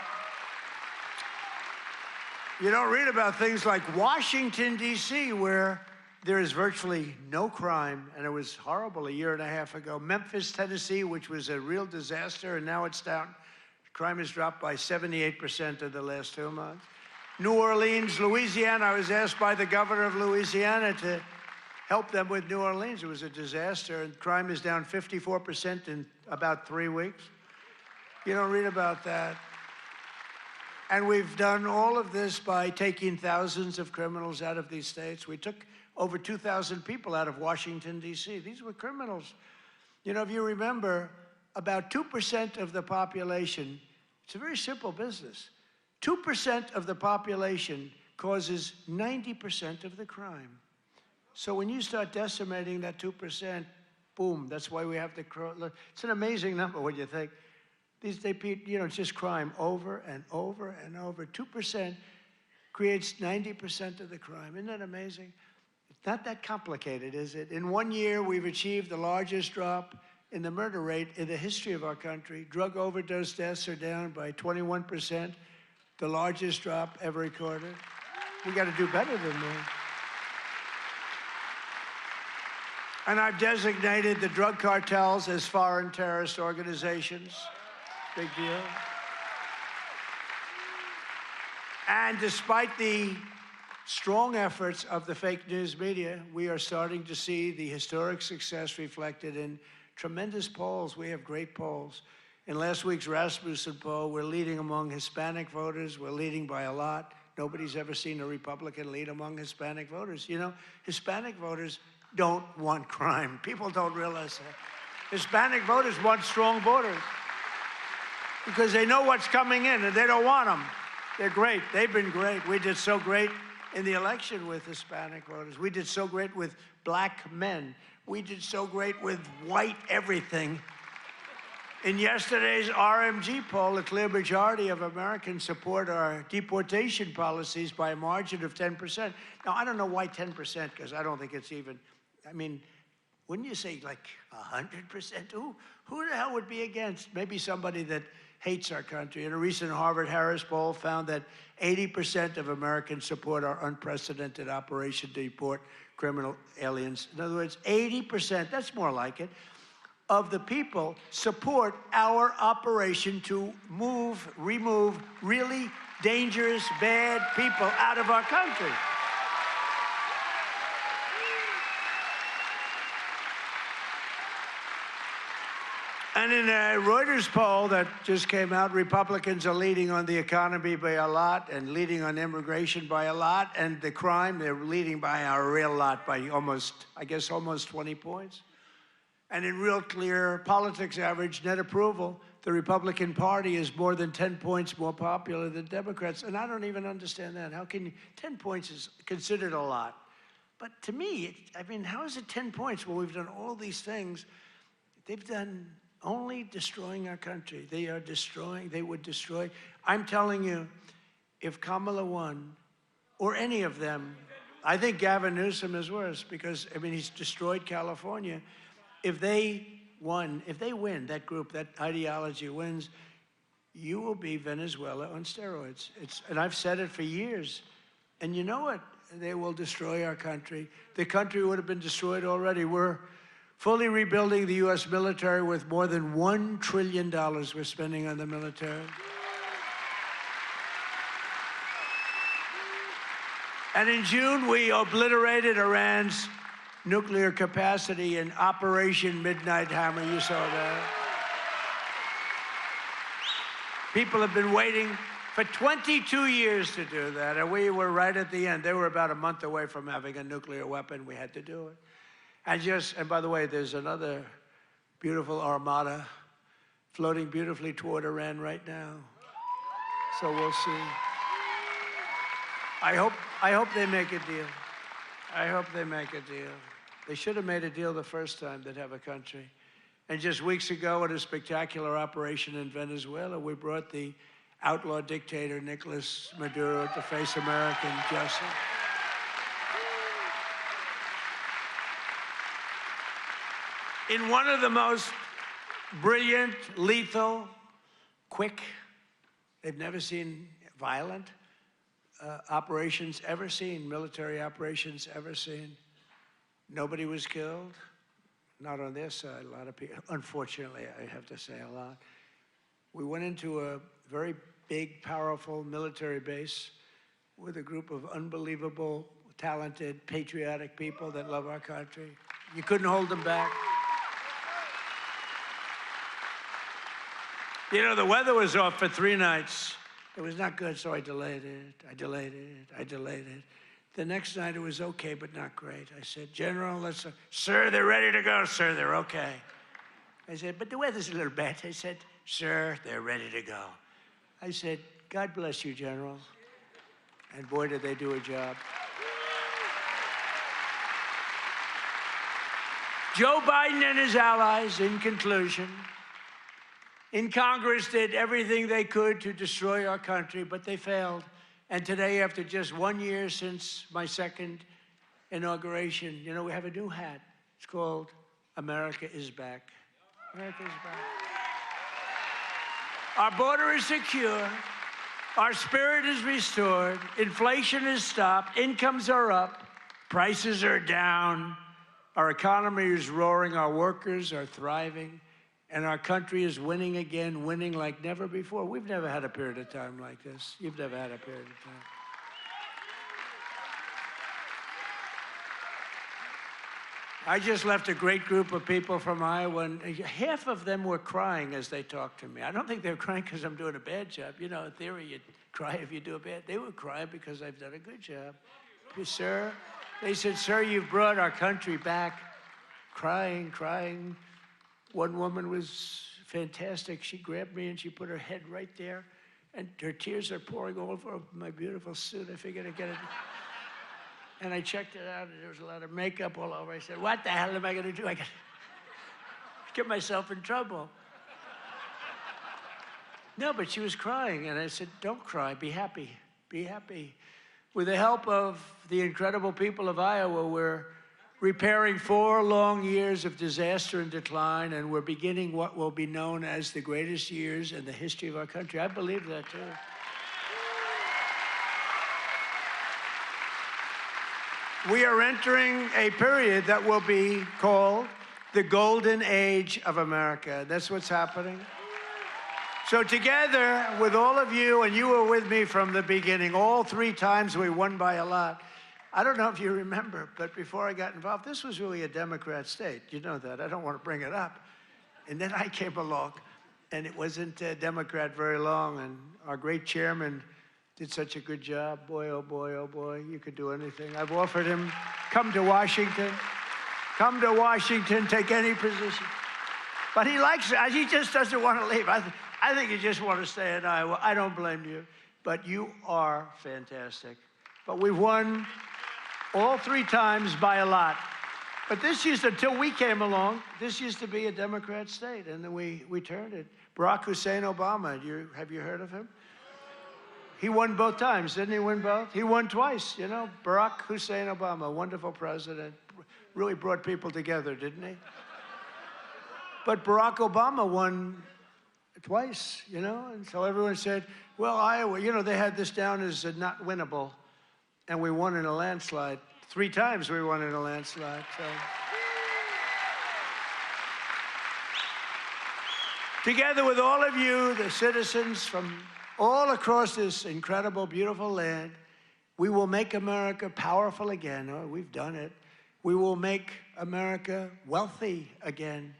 things like Washington, D.C., where there is virtually no crime, and it was horrible a year and a half ago. Memphis, Tennessee, which was a real disaster, and now it's down. Crime has dropped by 78% in the last 2 months. New Orleans, Louisiana, I was asked by the governor of Louisiana to help them with New Orleans. It was a disaster, and crime is down 54% in about 3 weeks. You don't read about that. And we've done all of this by taking thousands of criminals out of these states. We took over 2,000 people out of Washington, D.C. These were criminals. You know, if you remember, about 2% of the population, it's a very simple business. 2% of the population causes 90% of the crime. So when you start decimating that 2%, boom, that's why we have the, it's an amazing number when you think. It's just crime over and over and over. 2% creates 90% of the crime. Isn't that amazing? It's not that complicated, is it? In 1 year, we've achieved the largest drop in the murder rate in the history of our country. Drug overdose deaths are down by 21%, the largest drop ever recorded. We got to do better than that. And I've designated the drug cartels as foreign terrorist organizations. Big deal. And despite the strong efforts of the fake news media, we are starting to see the historic success reflected in tremendous polls. We have great polls. In last week's Rasmussen poll, we're leading among Hispanic voters. We're leading by a lot. Nobody's ever seen a Republican lead among Hispanic voters. You know, Hispanic voters don't want crime. People don't realize that. Hispanic voters want strong borders because they know what's coming in and they don't want them. They're great. They've been great. We did so great in the election with Hispanic voters. We did so great with black men. We did so great with white everything. In yesterday's RMG poll, a clear majority of Americans support our deportation policies by a margin of 10%. Now, I don't know why 10%, because I don't think it's even, I mean, wouldn't you say like 100%? Who the hell would be against? Maybe somebody that hates our country. In a recent Harvard-Harris poll found that 80% of Americans support our unprecedented operation to deport criminal aliens. In other words, 80%, that's more like it, of the people support our operation to remove really dangerous, bad people out of our country. And in a Reuters poll that just came out, Republicans are leading on the economy by a lot and leading on immigration by a lot, and the crime, they're leading by a real lot, by almost, I guess, almost 20 points. And in real clear politics average net approval, the Republican Party is more than 10 points more popular than Democrats. And I don't even understand that. How can 10 points is considered a lot? But to me, I mean, how is it 10 points? Well, we've done all these things. They've done only destroying our country. They are destroying, they would destroy. I'm telling you, if Kamala won, or any of them, I think Gavin Newsom is worse because, I mean, he's destroyed California. If they won, if they win, that group, that ideology wins, you will be Venezuela on steroids. And I've said it for years. And you know what? They will destroy our country. The country would have been destroyed already. We're fully rebuilding the U.S. military with more than $1 trillion we're spending on the military. And in June, we obliterated Iran's nuclear capacity in Operation Midnight Hammer. You saw that. People have been waiting for 22 years to do that, and we were right at the end. They were about a month away from having a nuclear weapon. We had to do it. And by the way, there's another beautiful armada floating beautifully toward Iran right now. So we'll see. I hope they make a deal. I hope they make a deal. They should have made a deal the first time they'd have a country. And just weeks ago, at a spectacular operation in Venezuela, we brought the outlaw dictator Nicolas Maduro to face American justice. In one of the most brilliant, lethal, quick, they've never seen violent operations ever seen, military operations ever seen. Nobody was killed, not on their side, a lot of people, unfortunately, I have to say a lot. We went into a very big, powerful military base with a group of unbelievable, talented, patriotic people that love our country. You couldn't hold them back. You know, the weather was off for 3 nights. It was not good, so I delayed it. The next night, it was okay, but not great. I said, General, sir, they're ready to go. Sir, they're okay. I said, but the weather's a little bad. I said, sir, they're ready to go. I said, God bless you, General. And boy, did they do a job. Joe Biden and his allies, in conclusion, in Congress did everything they could to destroy our country, but they failed. And today, after just 1 year since my second inauguration, you know, we have a new hat. It's called America is Back. America is back. Our border is secure. Our spirit is restored. Inflation is stopped. Incomes are up. Prices are down. Our economy is roaring. Our workers are thriving. And our country is winning again, winning like never before. We've never had a period of time like this. You've never had a period of time. I just left a great group of people from Iowa, and half of them were crying as they talked to me. I don't think they were crying because I'm doing a bad job. You know, in theory, you'd cry if you do a bad. They were crying because I've done a good job. Sir, they said, sir, you've brought our country back. Crying. One woman was fantastic. She grabbed me and she put her head right there, and her tears are pouring all over my beautiful suit. I figured I'd get it. And I checked it out, and there was a lot of makeup all over. I said, what the hell am I going to do? I got get myself in trouble. No, but she was crying, and I said, don't cry, be happy, be happy. With the help of the incredible people of Iowa, we're repairing 4 long years of disaster and decline, and we're beginning what will be known as the greatest years in the history of our country. I believe that, too. We are entering a period that will be called the golden age of America. That's what's happening. So together with all of you, and you were with me from the beginning, all 3 times we won by a lot. I don't know if you remember, but before I got involved, this was really a Democrat state. You know that. I don't want to bring it up. And then I came along, and it wasn't a Democrat very long, and our great chairman did such a good job. Boy, oh boy, oh boy, you could do anything. I've offered him, come to Washington, take any position. But he likes it. He just doesn't want to leave. I think you just want to stay in Iowa. I don't blame you. But you are fantastic. But we've won all 3 times by a lot. But this used to, until we came along, this used to be a Democrat state, and then we turned it. Barack Hussein Obama, have you heard of him? He won both times, didn't he win both? He won twice, you know. Barack Hussein Obama, wonderful president, really brought people together, didn't he? But Barack Obama won twice, you know, and so everyone said, well, Iowa, you know, they had this down as not winnable, and we won in a landslide. 3 times we won in a landslide, so. Together with all of you, the citizens from all across this incredible, beautiful land, we will make America powerful again. Oh, we've done it. We will make America wealthy again.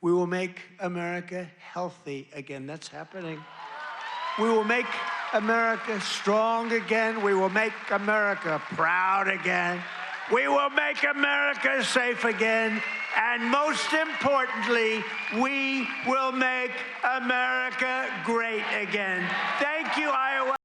We will make America healthy again. That's happening. We will make America strong again. We will make America proud again. We will make America safe again. And most importantly, we will make America great again. Thank you, Iowa.